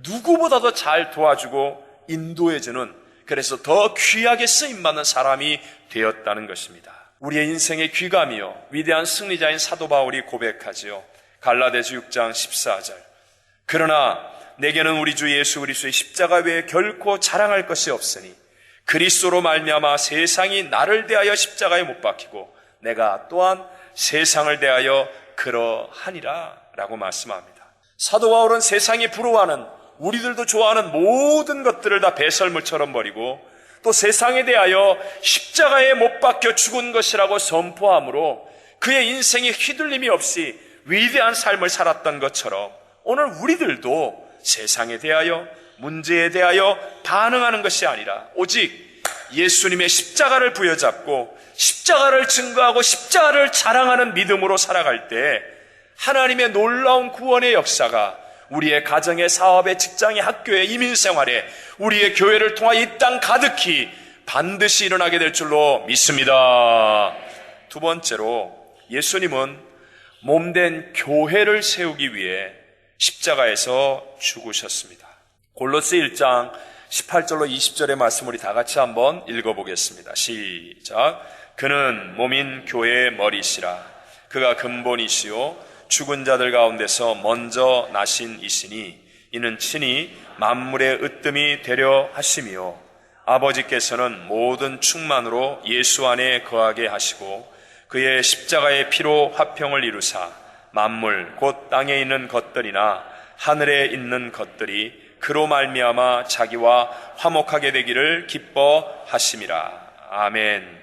누구보다도 잘 도와주고 인도해주는, 그래서 더 귀하게 쓰임받는 사람이 되었다는 것입니다. 우리의 인생의 귀감이요 위대한 승리자인 사도 바울이 고백하지요. 갈라디아서 6장 14절. 그러나 내게는 우리 주 예수 그리스도의 십자가 외에 결코 자랑할 것이 없으니 그리스도로 말미암아 세상이 나를 대하여 십자가에 못 박히고 내가 또한 세상을 대하여 그러하니라 라고 말씀합니다. 사도 바울은 세상이 부러워하는, 우리들도 좋아하는 모든 것들을 다 배설물처럼 버리고 또 세상에 대하여 십자가에 못 박혀 죽은 것이라고 선포함으로 그의 인생에 휘둘림이 없이 위대한 삶을 살았던 것처럼 오늘 우리들도 세상에 대하여 문제에 대하여 반응하는 것이 아니라 오직 예수님의 십자가를 부여잡고 십자가를 증거하고 십자가를 자랑하는 믿음으로 살아갈 때 하나님의 놀라운 구원의 역사가 우리의 가정의 사업에 직장의 학교에 이민생활에 우리의 교회를 통하여 이 땅 가득히 반드시 일어나게 될 줄로 믿습니다. 두 번째로 예수님은 몸된 교회를 세우기 위해 십자가에서 죽으셨습니다. 골로새 1장 18절로 20절의 말씀 우리 다 같이 한번 읽어보겠습니다. 시작. 그는 몸인 교회의 머리시라. 그가 근본이시요 죽은 자들 가운데서 먼저 나신 이시니 이는 친히 만물의 으뜸이 되려 하심이요 아버지께서는 모든 충만으로 예수 안에 거하게 하시고 그의 십자가의 피로 화평을 이루사 만물 곧 땅에 있는 것들이나 하늘에 있는 것들이 그로 말미암아 자기와 화목하게 되기를 기뻐하심이라. 아멘.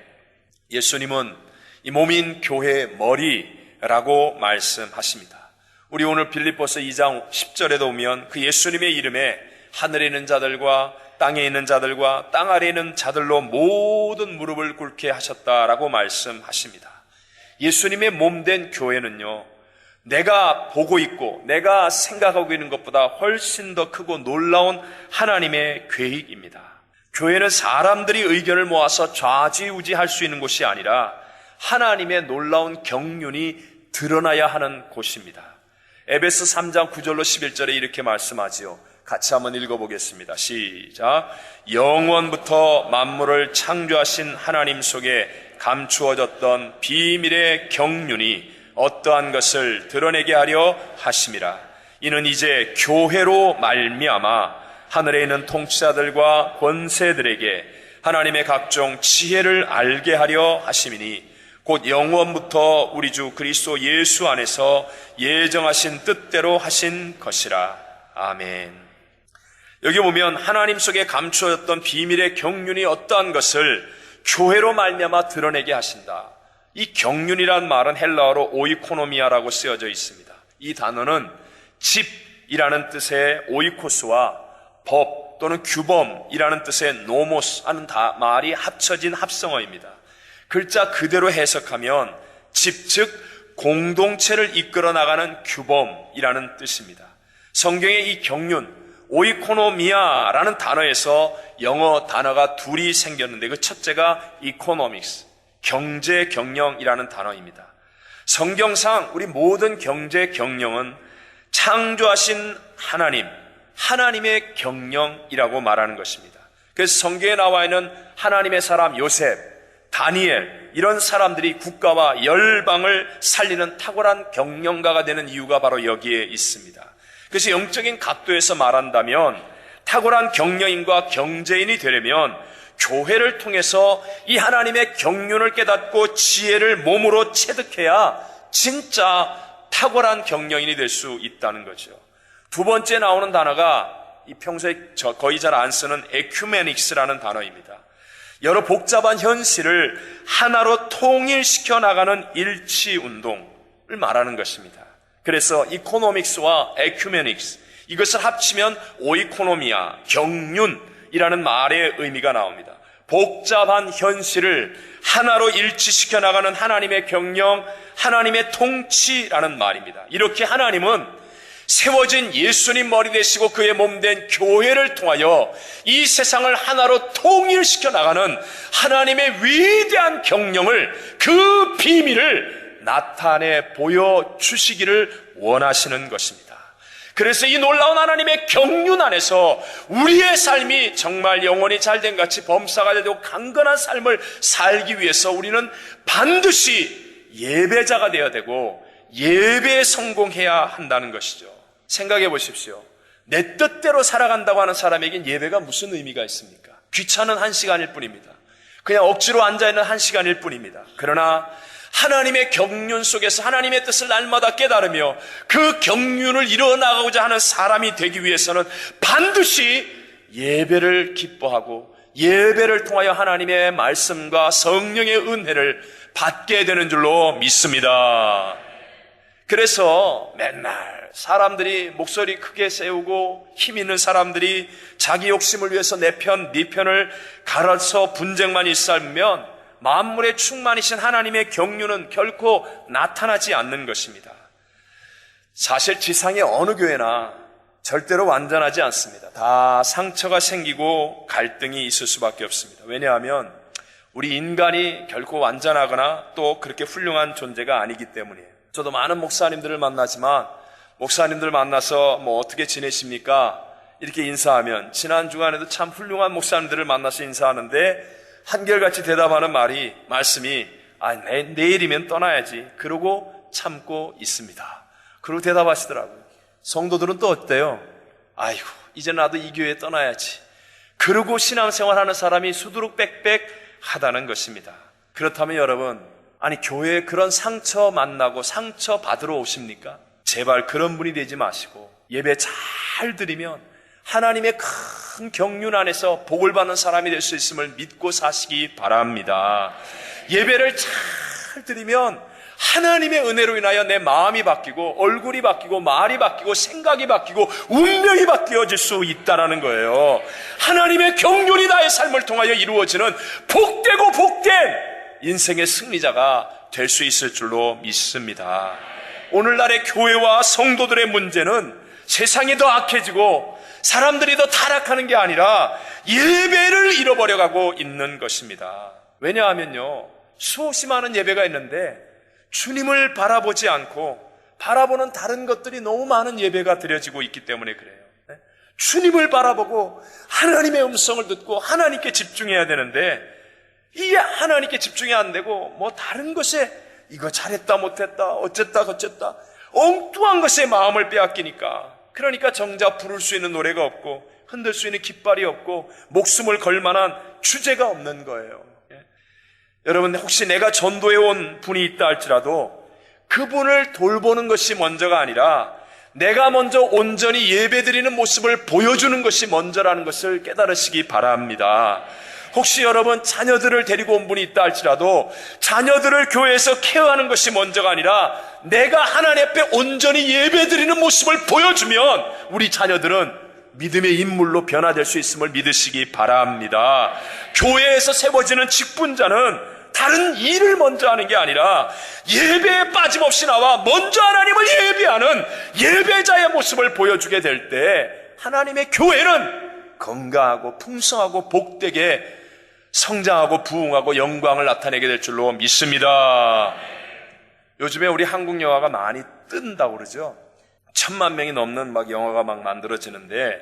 예수님은 이 몸인 교회의 머리라고 말씀하십니다. 우리 오늘 빌립보서 2장 10절에도 보면 그 예수님의 이름에 하늘에 있는 자들과 땅에 있는 자들과 땅 아래에 있는 자들로 모든 무릎을 꿇게 하셨다라고 말씀하십니다. 예수님의 몸된 교회는요, 내가 보고 있고 내가 생각하고 있는 것보다 훨씬 더 크고 놀라운 하나님의 계획입니다. 교회는 사람들이 의견을 모아서 좌지우지할 수 있는 곳이 아니라 하나님의 놀라운 경륜이 드러나야 하는 곳입니다. 에베소 3장 9절로 11절에 이렇게 말씀하지요. 같이 한번 읽어보겠습니다. 시작. 영원부터 만물을 창조하신 하나님 속에 감추어졌던 비밀의 경륜이 어떠한 것을 드러내게 하려 하심이라. 이는 이제 교회로 말미암아 하늘에 있는 통치자들과 권세들에게 하나님의 각종 지혜를 알게 하려 하심이니 곧 영원부터 우리 주 그리스도 예수 안에서 예정하신 뜻대로 하신 것이라. 아멘. 여기 보면 하나님 속에 감추어졌던 비밀의 경륜이 어떠한 것을 교회로 말미암아 드러내게 하신다. 이 경륜이란 말은 헬라어로 오이코노미아라고 쓰여져 있습니다. 이 단어는 집이라는 뜻의 오이코스와 법 또는 규범이라는 뜻의 노모스 하는 말이 합쳐진 합성어입니다. 글자 그대로 해석하면 집, 즉 공동체를 이끌어 나가는 규범이라는 뜻입니다. 성경의 이 경륜 오이코노미아라는 단어에서 영어 단어가 둘이 생겼는데 그 첫째가 economics, 경제 경영이라는 단어입니다. 성경상 우리 모든 경제 경영은 창조하신 하나님의 경영이라고 말하는 것입니다. 그래서 성경에 나와 있는 하나님의 사람 요셉, 다니엘 이런 사람들이 국가와 열방을 살리는 탁월한 경영가가 되는 이유가 바로 여기에 있습니다. 그래서 영적인 각도에서 말한다면 탁월한 경영인과 경제인이 되려면 교회를 통해서 이 하나님의 경륜을 깨닫고 지혜를 몸으로 체득해야 진짜 탁월한 경영인이 될 수 있다는 거죠. 두 번째 나오는 단어가 평소에 거의 잘 안 쓰는 에큐메닉스라는 단어입니다. 여러 복잡한 현실을 하나로 통일시켜 나가는 일치운동을 말하는 것입니다. 그래서 이코노믹스와 에큐메닉스 이것을 합치면 오이코노미아, 경륜이라는 말의 의미가 나옵니다. 복잡한 현실을 하나로 일치시켜 나가는 하나님의 경영, 하나님의 통치라는 말입니다. 이렇게 하나님은 세워진 예수님 머리 되시고 그의 몸된 교회를 통하여 이 세상을 하나로 통일시켜 나가는 하나님의 위대한 경영을, 그 비밀을 나타내 보여주시기를 원하시는 것입니다. 그래서 이 놀라운 하나님의 경륜 안에서 우리의 삶이 정말 영원히 잘된 같이 범사가 되고 강건한 삶을 살기 위해서 우리는 반드시 예배자가 되어야 되고 예배에 성공해야 한다는 것이죠. 생각해 보십시오. 내 뜻대로 살아간다고 하는 사람에겐 예배가 무슨 의미가 있습니까? 귀찮은 1시간일 뿐입니다. 그냥 억지로 앉아있는 1시간일 뿐입니다. 그러나 하나님의 경륜 속에서 하나님의 뜻을 날마다 깨달으며 그 경륜을 이뤄나가고자 하는 사람이 되기 위해서는 반드시 예배를 기뻐하고 예배를 통하여 하나님의 말씀과 성령의 은혜를 받게 되는 줄로 믿습니다. 그래서 맨날 사람들이 목소리 크게 세우고 힘 있는 사람들이 자기 욕심을 위해서 내 편, 네 편을 갈아서 분쟁만 일삼으면 만물의 충만이신 하나님의 경륜은 결코 나타나지 않는 것입니다. 사실 지상의 어느 교회나 절대로 완전하지 않습니다. 다 상처가 생기고 갈등이 있을 수밖에 없습니다. 왜냐하면 우리 인간이 결코 완전하거나 또 그렇게 훌륭한 존재가 아니기 때문이에요. 저도 많은 목사님들을 만나지만 목사님들 만나서 어떻게 지내십니까? 이렇게 인사하면 지난 주간에도 참 훌륭한 목사님들을 만나서 인사하는데 한결같이 대답하는 말씀이 내일이면 떠나야지 그러고 참고 있습니다. 그러고 대답하시더라고요. 성도들은 또 어때요? 아이고 이제 나도 이 교회 떠나야지 그러고 신앙생활하는 사람이 수두룩빽빽 하다는 것입니다. 그렇다면 여러분, 교회에 그런 상처 만나고 상처 받으러 오십니까? 제발 그런 분이 되지 마시고 예배 잘 드리면 하나님의 큰 경륜 안에서 복을 받는 사람이 될 수 있음을 믿고 사시기 바랍니다. 예배를 잘 드리면 하나님의 은혜로 인하여 내 마음이 바뀌고 얼굴이 바뀌고 말이 바뀌고 생각이 바뀌고 운명이 바뀌어질 수 있다는 거예요. 하나님의 경륜이 나의 삶을 통하여 이루어지는 복되고 복된 인생의 승리자가 될 수 있을 줄로 믿습니다. 오늘날의 교회와 성도들의 문제는 세상이 더 악해지고 사람들이 더 타락하는 게 아니라 예배를 잃어버려가고 있는 것입니다. 왜냐하면요, 수없이 많은 예배가 있는데 주님을 바라보지 않고 바라보는 다른 것들이 너무 많은 예배가 드려지고 있기 때문에 그래요. 주님을 바라보고 하나님의 음성을 듣고 하나님께 집중해야 되는데 이게 하나님께 집중이 안 되고 다른 것에 이거 잘했다 못했다 어쨌다 저쨌다 엉뚱한 것에 마음을 빼앗기니까 그러니까 정작 부를 수 있는 노래가 없고 흔들 수 있는 깃발이 없고 목숨을 걸 만한 주제가 없는 거예요. 여러분, 혹시 내가 전도해 온 분이 있다 할지라도 그분을 돌보는 것이 먼저가 아니라 내가 먼저 온전히 예배드리는 모습을 보여주는 것이 먼저라는 것을 깨달으시기 바랍니다. 혹시 여러분 자녀들을 데리고 온 분이 있다 할지라도 자녀들을 교회에서 케어하는 것이 먼저가 아니라 내가 하나님 앞에 온전히 예배드리는 모습을 보여주면 우리 자녀들은 믿음의 인물로 변화될 수 있음을 믿으시기 바랍니다. 교회에서 세워지는 직분자는 다른 일을 먼저 하는 게 아니라 예배에 빠짐없이 나와 먼저 하나님을 예배하는 예배자의 모습을 보여주게 될 때 하나님의 교회는 건강하고 풍성하고 복되게 성장하고 부흥하고 영광을 나타내게 될 줄로 믿습니다. 요즘에 우리 한국 영화가 많이 뜬다고 그러죠. 1000만 명이 넘는 영화가 만들어지는데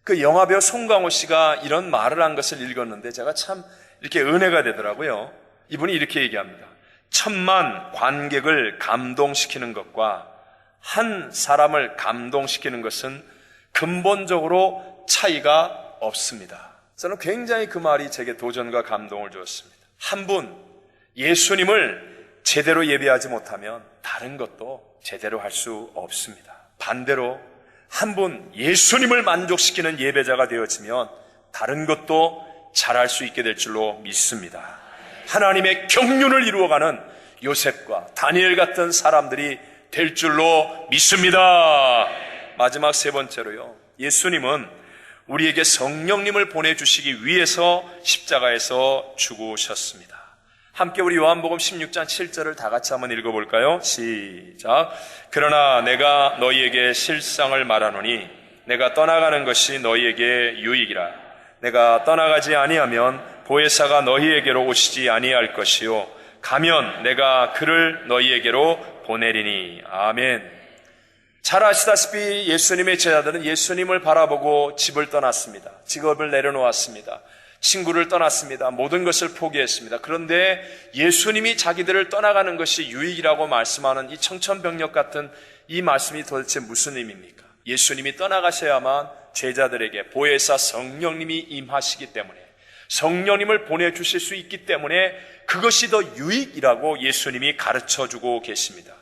그 영화배우 송강호 씨가 이런 말을 한 것을 읽었는데 제가 참 이렇게 은혜가 되더라고요. 이분이 이렇게 얘기합니다. 1000만 관객을 감동시키는 것과 한 사람을 감동시키는 것은 근본적으로 차이가 없습니다. 저는 굉장히 그 말이 제게 도전과 감동을 주었습니다. 한 분 예수님을 제대로 예배하지 못하면 다른 것도 제대로 할 수 없습니다. 반대로 한 분 예수님을 만족시키는 예배자가 되어지면 다른 것도 잘할 수 있게 될 줄로 믿습니다. 하나님의 경륜을 이루어가는 요셉과 다니엘 같은 사람들이 될 줄로 믿습니다. 마지막 세 번째로요, 예수님은 우리에게 성령님을 보내주시기 위해서 십자가에서 죽으셨습니다. 함께 우리 요한복음 16장 7절을 다 같이 한번 읽어볼까요? 시작. 그러나 내가 너희에게 실상을 말하노니 내가 떠나가는 것이 너희에게 유익이라. 내가 떠나가지 아니하면 보혜사가 너희에게로 오시지 아니할 것이요 가면 내가 그를 너희에게로 보내리니. 아멘. 잘 아시다시피 예수님의 제자들은 예수님을 바라보고 집을 떠났습니다. 직업을 내려놓았습니다. 친구를 떠났습니다. 모든 것을 포기했습니다. 그런데 예수님이 자기들을 떠나가는 것이 유익이라고 말씀하는 이 청천벽력 같은 이 말씀이 도대체 무슨 의미입니까? 예수님이 떠나가셔야만 제자들에게 보혜사 성령님이 임하시기 때문에, 성령님을 보내주실 수 있기 때문에 그것이 더 유익이라고 예수님이 가르쳐주고 계십니다.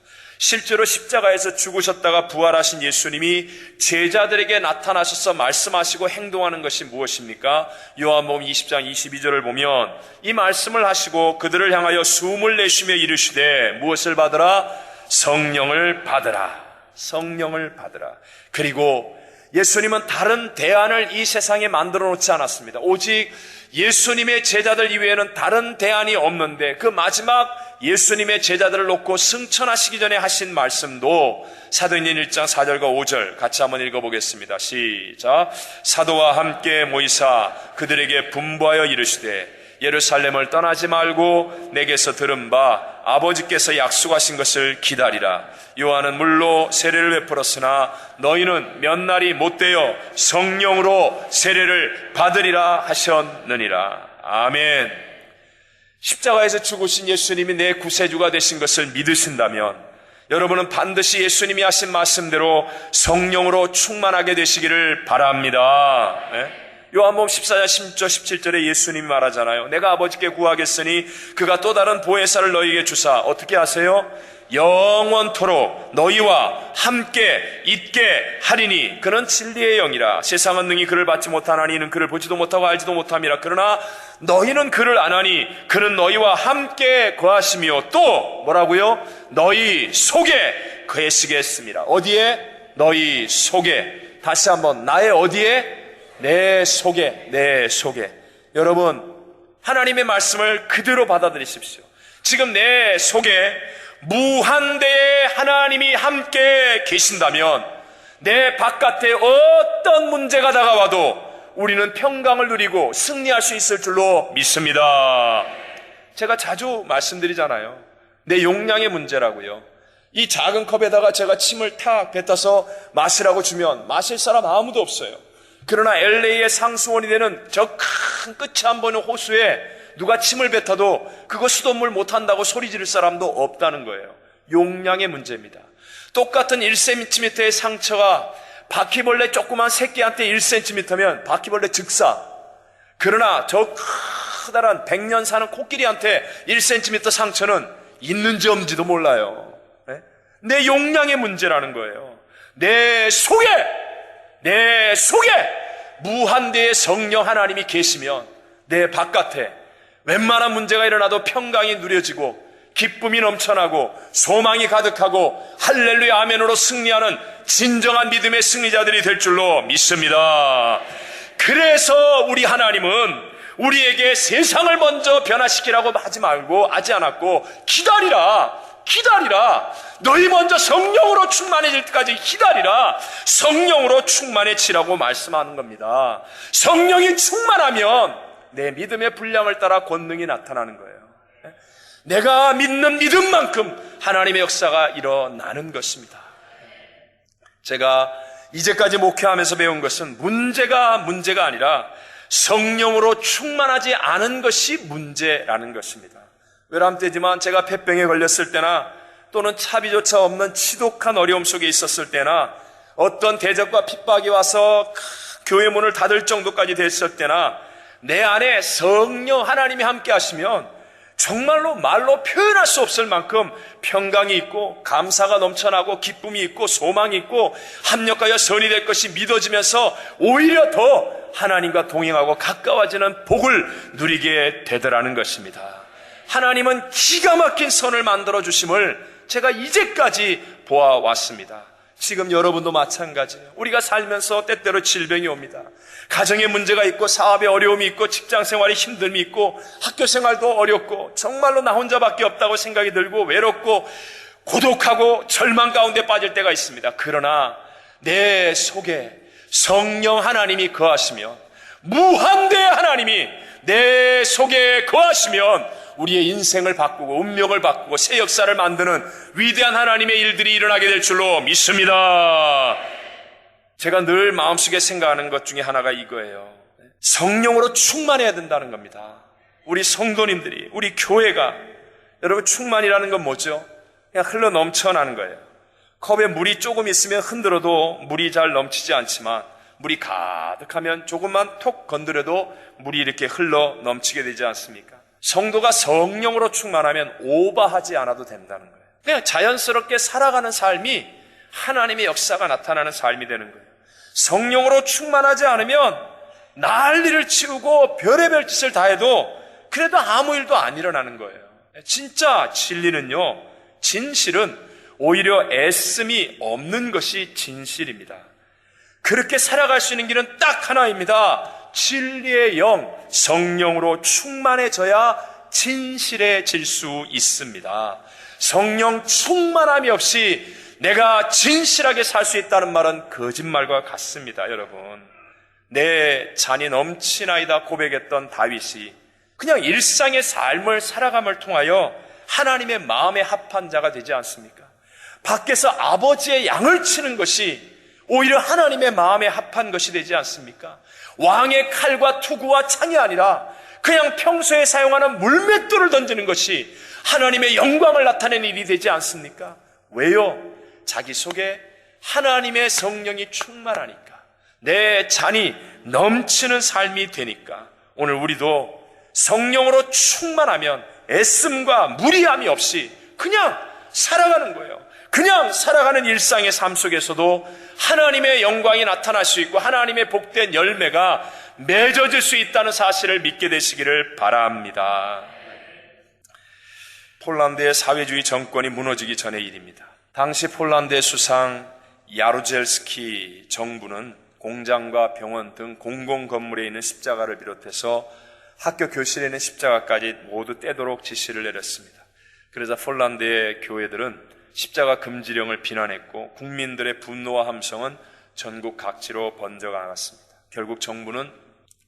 실제로 십자가에서 죽으셨다가 부활하신 예수님이 제자들에게 나타나셔서 말씀하시고 행동하는 것이 무엇입니까? 요한복음 20장 22절을 보면 이 말씀을 하시고 그들을 향하여 숨을 내쉬며 이르시되 무엇을 받으라? 성령을 받으라. 성령을 받으라. 그리고 예수님은 다른 대안을 이 세상에 만들어 놓지 않았습니다. 오직 예수님의 제자들 이외에는 다른 대안이 없는데 그 마지막 예수님의 제자들을 놓고 승천하시기 전에 하신 말씀도 사도행전 1장 4절과 5절 같이 한번 읽어보겠습니다. 시작. 사도와 함께 모이사 그들에게 분부하여 이르시되 예루살렘을 떠나지 말고 내게서 들은 바 아버지께서 약속하신 것을 기다리라. 요한은 물로 세례를 베풀었으나 너희는 몇 날이 못되어 성령으로 세례를 받으리라 하셨느니라. 아멘. 십자가에서 죽으신 예수님이 내 구세주가 되신 것을 믿으신다면 여러분은 반드시 예수님이 하신 말씀대로 성령으로 충만하게 되시기를 바랍니다. 요한복음 14장 16절 17절에 예수님이 말하잖아요. 내가 아버지께 구하겠으니 그가 또 다른 보혜사를 너희에게 주사 어떻게 하세요? 영원토록 너희와 함께 있게 하리니 그는 진리의 영이라. 세상은 능히 그를 받지 못하나니 이는 그를 보지도 못하고 알지도 못함이라. 그러나 너희는 그를 아나니 그는 너희와 함께 거하시며 또 뭐라고요? 너희 속에 거하시겠습니다. 어디에? 너희 속에. 다시 한번 나의 어디에? 내 속에. 내 속에. 여러분 하나님의 말씀을 그대로 받아들이십시오. 지금 내 속에 무한대의 하나님이 함께 계신다면 내 바깥에 어떤 문제가 다가와도 우리는 평강을 누리고 승리할 수 있을 줄로 믿습니다. 제가 자주 말씀드리잖아요. 내 용량의 문제라고요. 이 작은 컵에다가 제가 침을 탁 뱉어서 마시라고 주면 마실 사람 아무도 없어요. 그러나 LA의 상수원이 되는 저 큰 끝이 안 보이는 호수에 누가 침을 뱉어도 그거 수돗물 못한다고 소리 지를 사람도 없다는 거예요. 용량의 문제입니다. 똑같은 1cm의 상처가 바퀴벌레 조그만 새끼한테 1cm면 바퀴벌레 즉사. 그러나 저 커다란 100년 사는 코끼리한테 1cm 상처는 있는지 없는지도 몰라요. 내 용량의 문제라는 거예요. 내 속에 무한대의 성령 하나님이 계시면 내 바깥에 웬만한 문제가 일어나도 평강이 누려지고 기쁨이 넘쳐나고 소망이 가득하고 할렐루야 아멘으로 승리하는 진정한 믿음의 승리자들이 될 줄로 믿습니다. 그래서 우리 하나님은 우리에게 세상을 먼저 변화시키라고 하지 않았고 기다리라. 너희 먼저 성령으로 충만해질 때까지 기다리라. 성령으로 충만해지라고 말씀하는 겁니다. 성령이 충만하면 내 믿음의 분량을 따라 권능이 나타나는 거예요. 내가 믿는 믿음만큼 하나님의 역사가 일어나는 것입니다. 제가 이제까지 목회하면서 배운 것은 문제가 아니라 성령으로 충만하지 않은 것이 문제라는 것입니다. 외람되지만 제가 폐병에 걸렸을 때나 또는 차비조차 없는 지독한 어려움 속에 있었을 때나 어떤 대적과 핍박이 와서 교회 문을 닫을 정도까지 됐을 때나 내 안에 성령 하나님이 함께 하시면 정말로 말로 표현할 수 없을 만큼 평강이 있고 감사가 넘쳐나고 기쁨이 있고 소망이 있고 합력하여 선이 될 것이 믿어지면서 오히려 더 하나님과 동행하고 가까워지는 복을 누리게 되더라는 것입니다. 하나님은 기가 막힌 선을 만들어 주심을 제가 이제까지 보아왔습니다. 지금 여러분도 마찬가지예요. 우리가 살면서 때때로 질병이 옵니다. 가정에 문제가 있고 사업에 어려움이 있고 직장생활에 힘듦이 있고 학교생활도 어렵고 정말로 나 혼자밖에 없다고 생각이 들고 외롭고 고독하고 절망 가운데 빠질 때가 있습니다. 그러나 내 속에 성령 하나님이 거하시면 무한대의 하나님이 내 속에 거하시면 우리의 인생을 바꾸고 운명을 바꾸고 새 역사를 만드는 위대한 하나님의 일들이 일어나게 될 줄로 믿습니다. 제가 늘 마음속에 생각하는 것 중에 하나가 이거예요. 성령으로 충만해야 된다는 겁니다. 우리 성도님들이, 우리 교회가, 여러분 충만이라는 건 뭐죠? 그냥 흘러 넘쳐나는 거예요. 컵에 물이 조금 있으면 흔들어도 물이 잘 넘치지 않지만 물이 가득하면 조금만 톡 건드려도 물이 이렇게 흘러 넘치게 되지 않습니까? 성도가 성령으로 충만하면 오버하지 않아도 된다는 거예요. 그냥 자연스럽게 살아가는 삶이 하나님의 역사가 나타나는 삶이 되는 거예요. 성령으로 충만하지 않으면 난리를 치우고 별의별 짓을 다 해도 그래도 아무 일도 안 일어나는 거예요. 진짜 진리는요, 진실은 오히려 애씀이 없는 것이 진실입니다. 그렇게 살아갈 수 있는 길은 딱 하나입니다. 진리의 영, 성령으로 충만해져야 진실해질 수 있습니다. 성령 충만함이 없이 내가 진실하게 살 수 있다는 말은 거짓말과 같습니다. 여러분, 내 잔이 넘치나이다 고백했던 다윗이 그냥 일상의 삶을 살아감을 통하여 하나님의 마음에 합한 자가 되지 않습니까? 밖에서 아버지의 양을 치는 것이 오히려 하나님의 마음에 합한 것이 되지 않습니까? 왕의 칼과 투구와 창이 아니라 그냥 평소에 사용하는 물맷돌을 던지는 것이 하나님의 영광을 나타내는 일이 되지 않습니까? 왜요? 자기 속에 하나님의 성령이 충만하니까, 내 잔이 넘치는 삶이 되니까. 오늘 우리도 성령으로 충만하면 애씀과 무리함이 없이 그냥 살아가는 거예요. 그냥 살아가는 일상의 삶 속에서도 하나님의 영광이 나타날 수 있고 하나님의 복된 열매가 맺어질 수 있다는 사실을 믿게 되시기를 바랍니다. 폴란드의 사회주의 정권이 무너지기 전의 일입니다. 당시 폴란드의 수상 야루젤스키 정부는 공장과 병원 등 공공 건물에 있는 십자가를 비롯해서 학교 교실에 있는 십자가까지 모두 떼도록 지시를 내렸습니다. 그래서 폴란드의 교회들은 십자가 금지령을 비난했고 국민들의 분노와 함성은 전국 각지로 번져나갔습니다. 결국 정부는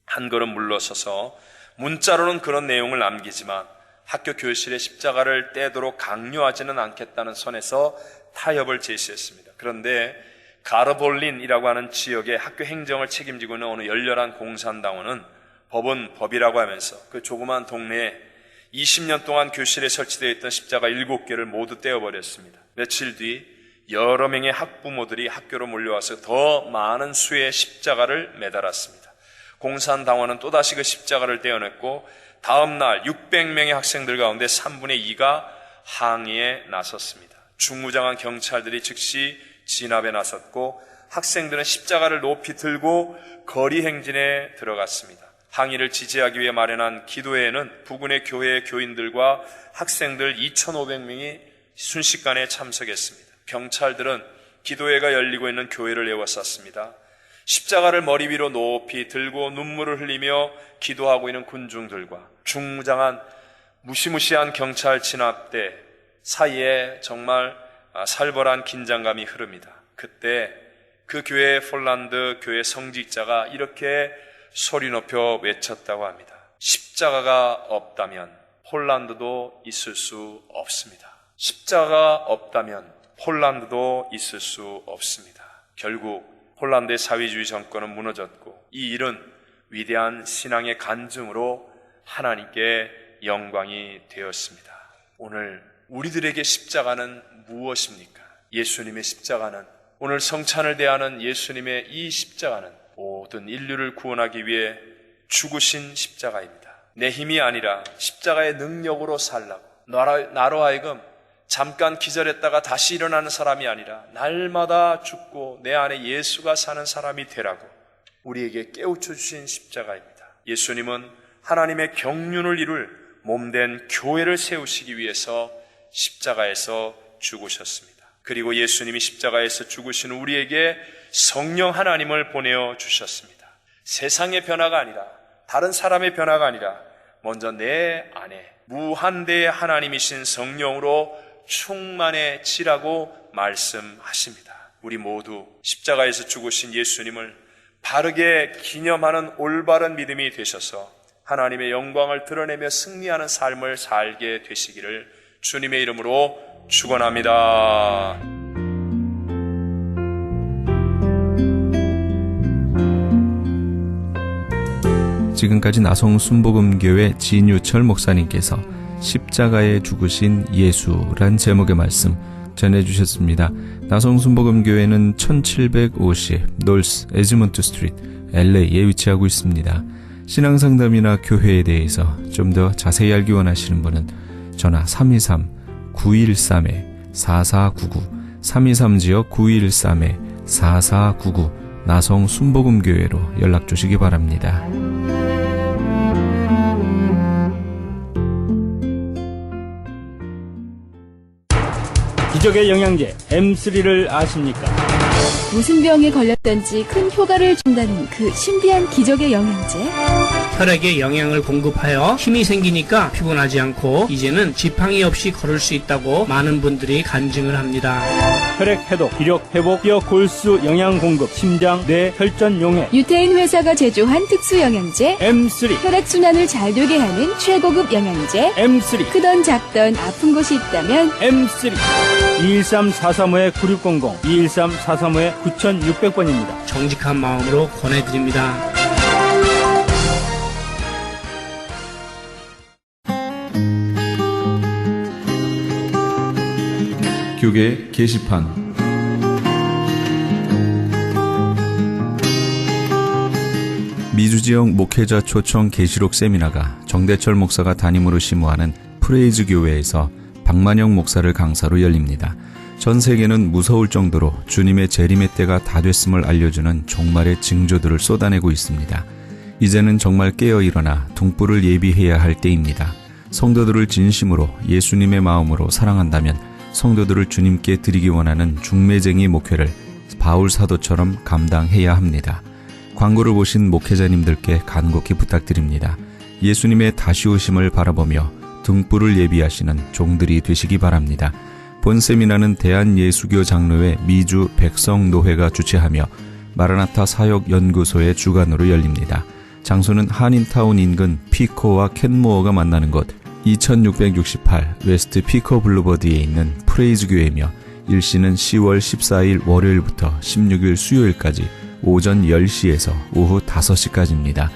한 걸음 물러서서 문자로는 그런 내용을 남기지만 학교 교실에 십자가를 떼도록 강요하지는 않겠다는 선에서 타협을 제시했습니다. 그런데 가르볼린이라고 하는 지역의 학교 행정을 책임지고 있는 어느 열렬한 공산당원은 법은 법이라고 하면서 그 조그만 동네에 20년 동안 교실에 설치되어 있던 십자가 7개를 모두 떼어버렸습니다. 며칠 뒤 여러 명의 학부모들이 학교로 몰려와서 더 많은 수의 십자가를 매달았습니다. 공산당원은 또다시 그 십자가를 떼어냈고 다음 날 600명의 학생들 가운데 3분의 2가 항의에 나섰습니다. 중무장한 경찰들이 즉시 진압에 나섰고 학생들은 십자가를 높이 들고 거리 행진에 들어갔습니다. 항의를 지지하기 위해 마련한 기도회에는 부근의 교회 교인들과 학생들 2,500명이 순식간에 참석했습니다. 경찰들은 기도회가 열리고 있는 교회를 에워쌌습니다. 십자가를 머리 위로 높이 들고 눈물을 흘리며 기도하고 있는 군중들과 중무장한 무시무시한 경찰 진압대 사이에 정말 살벌한 긴장감이 흐릅니다. 그때 그 교회 폴란드 교회 성직자가 이렇게 소리 높여 외쳤다고 합니다. 십자가가 없다면 폴란드도 있을 수 없습니다. 십자가가 없다면 폴란드도 있을 수 없습니다. 결국 폴란드의 사회주의 정권은 무너졌고 이 일은 위대한 신앙의 간증으로 하나님께 영광이 되었습니다. 오늘 우리들에게 십자가는 무엇입니까? 예수님의 십자가는, 오늘 성찬을 대하는 예수님의 이 십자가는 모든 인류를 구원하기 위해 죽으신 십자가입니다. 내 힘이 아니라 십자가의 능력으로 살라고, 나로 하여금 잠깐 기절했다가 다시 일어나는 사람이 아니라 날마다 죽고 내 안에 예수가 사는 사람이 되라고 우리에게 깨우쳐 주신 십자가입니다. 예수님은 하나님의 경륜을 이룰 몸된 교회를 세우시기 위해서 십자가에서 죽으셨습니다. 그리고 예수님이 십자가에서 죽으신 우리에게 성령 하나님을 보내어 주셨습니다. 세상의 변화가 아니라, 다른 사람의 변화가 아니라 먼저 내 안에 무한대의 하나님이신 성령으로 충만해지라고 말씀하십니다. 우리 모두 십자가에서 죽으신 예수님을 바르게 기념하는 올바른 믿음이 되셔서 하나님의 영광을 드러내며 승리하는 삶을 살게 되시기를 주님의 이름으로 축원합니다. 지금까지 나성 순복음교회 진유철 목사님께서 십자가에 죽으신 예수란 제목의 말씀 전해주셨습니다. 나성 순복음교회는 1750 노스 에즈먼트 스트리트 LA에 위치하고 있습니다. 신앙상담이나 교회에 대해서 좀 더 자세히 알기 원하시는 분은 전화 323-913-4499 323-913-4499 나성 순복음교회로 연락 주시기 바랍니다. 기적의 영양제 M3를 아십니까? 무슨 병에 걸렸던지 큰 효과를 준다는 그 신비한 기적의 영양제. 혈액에 영양을 공급하여 힘이 생기니까 피곤하지 않고 이제는 지팡이 없이 걸을 수 있다고 많은 분들이 간증을 합니다. 혈액 해독, 기력 회복, 뼈 골수 영양 공급, 심장, 뇌, 혈전 용해. 유태인 회사가 제조한 특수 영양제 M3. 혈액 순환을 잘 되게 하는 최고급 영양제 M3. 크던 작던 아픈 곳이 있다면 M3. 213-435-9600, 213-435-9600번입니다. 정직한 마음으로 권해드립니다. 교계 게시판. 미주지역 목회자 초청 계시록 세미나가 정대철 목사가 담임으로 심우하는 프레이즈 교회에서 박만영 목사를 강사로 열립니다. 전 세계는 무서울 정도로 주님의 재림의 때가 다 됐음을 알려주는 종말의 징조들을 쏟아내고 있습니다. 이제는 정말 깨어 일어나 등불을 예비해야 할 때입니다. 성도들을 진심으로 예수님의 마음으로 사랑한다면 성도들을 주님께 드리기 원하는 중매쟁이 목회를 바울 사도처럼 감당해야 합니다. 광고를 보신 목회자님들께 간곡히 부탁드립니다. 예수님의 다시 오심을 바라보며 등불을 예비하시는 종들이 되시기 바랍니다. 본 세미나는 대한예수교 장로회 미주 백성노회가 주최하며 마라나타 사역연구소의 주관으로 열립니다. 장소는 한인타운 인근 피코와 켄모어가 만나는 곳 2668 웨스트 피코 블루버드에 있는 프레이즈 교회이며 일시는 10월 14일 월요일부터 16일 수요일까지 오전 10시에서 오후 5시까지입니다.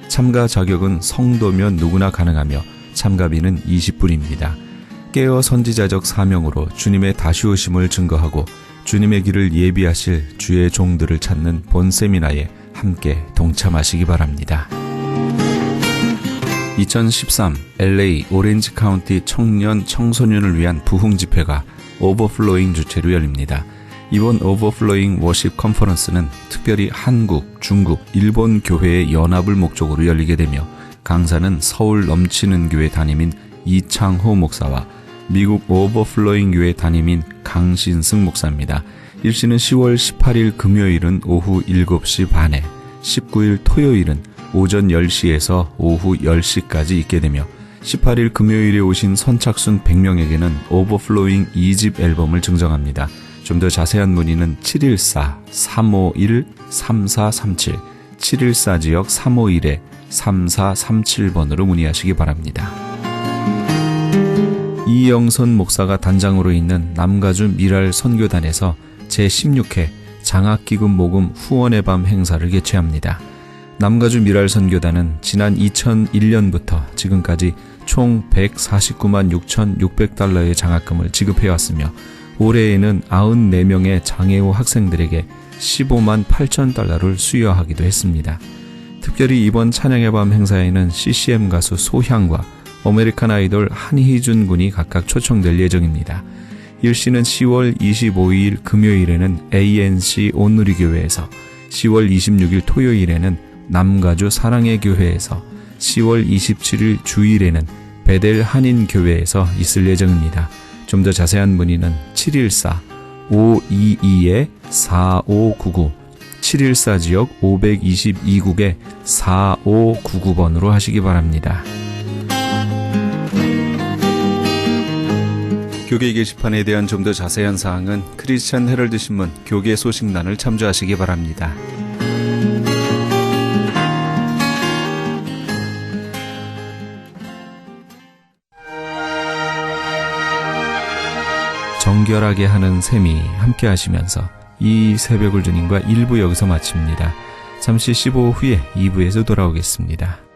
참가 자격은 성도면 누구나 가능하며 참가비는 20불입니다. 깨어 선지자적 사명으로 주님의 다시 오심을 증거하고 주님의 길을 예비하실 주의 종들을 찾는 본 세미나에 함께 동참하시기 바랍니다. 2013 LA 오렌지 카운티 청년 청소년을 위한 부흥 집회가 오버플로잉 주최로 열립니다. 이번 오버플로잉 워십 컨퍼런스는 특별히 한국, 중국, 일본 교회의 연합을 목적으로 열리게 되며 강사는 서울 넘치는 교회 담임인 이창호 목사와 미국 오버플로잉 교회 담임인 강신승 목사입니다. 일시는 10월 18일 금요일은 오후 7시 반에, 19일 토요일은 오전 10시에서 오후 10시까지 있게 되며 18일 금요일에 오신 선착순 100명에게는 오버플로잉 2집 앨범을 증정합니다. 좀 더 자세한 문의는 714-351-3437, 714지역 351-3437번으로 문의하시기 바랍니다. 이영선 목사가 단장으로 있는 남가주 미랄 선교단에서 제16회 장학기금 모금 후원의 밤 행사를 개최합니다. 남가주 미랄 선교단은 지난 2001년부터 지금까지 총 149만 6,600달러의 장학금을 지급해왔으며 올해에는 94명의 장애우 학생들에게 15만 8천 달러를 수여하기도 했습니다. 특별히 이번 찬양의 밤 행사에는 CCM 가수 소향과 아메리칸 아이돌 한희준 군이 각각 초청될 예정입니다. 일시는 10월 25일 금요일에는 ANC 온누리교회에서, 10월 26일 토요일에는 남가주 사랑의 교회에서, 10월 27일 주일에는 베델 한인교회에서 있을 예정입니다. 좀 더 자세한 문의는 714-522-4599, 714지역 522국에 4599번으로 하시기 바랍니다. 교계 게시판에 대한 좀 더 자세한 사항은 크리스찬 헤럴드 신문 교계 소식란을 참조하시기 바랍니다. 정결하게 하는 셈이 함께 하시면서 이 새벽을 주님과 1부 여기서 마칩니다. 잠시 15분 후에 2부에서 돌아오겠습니다.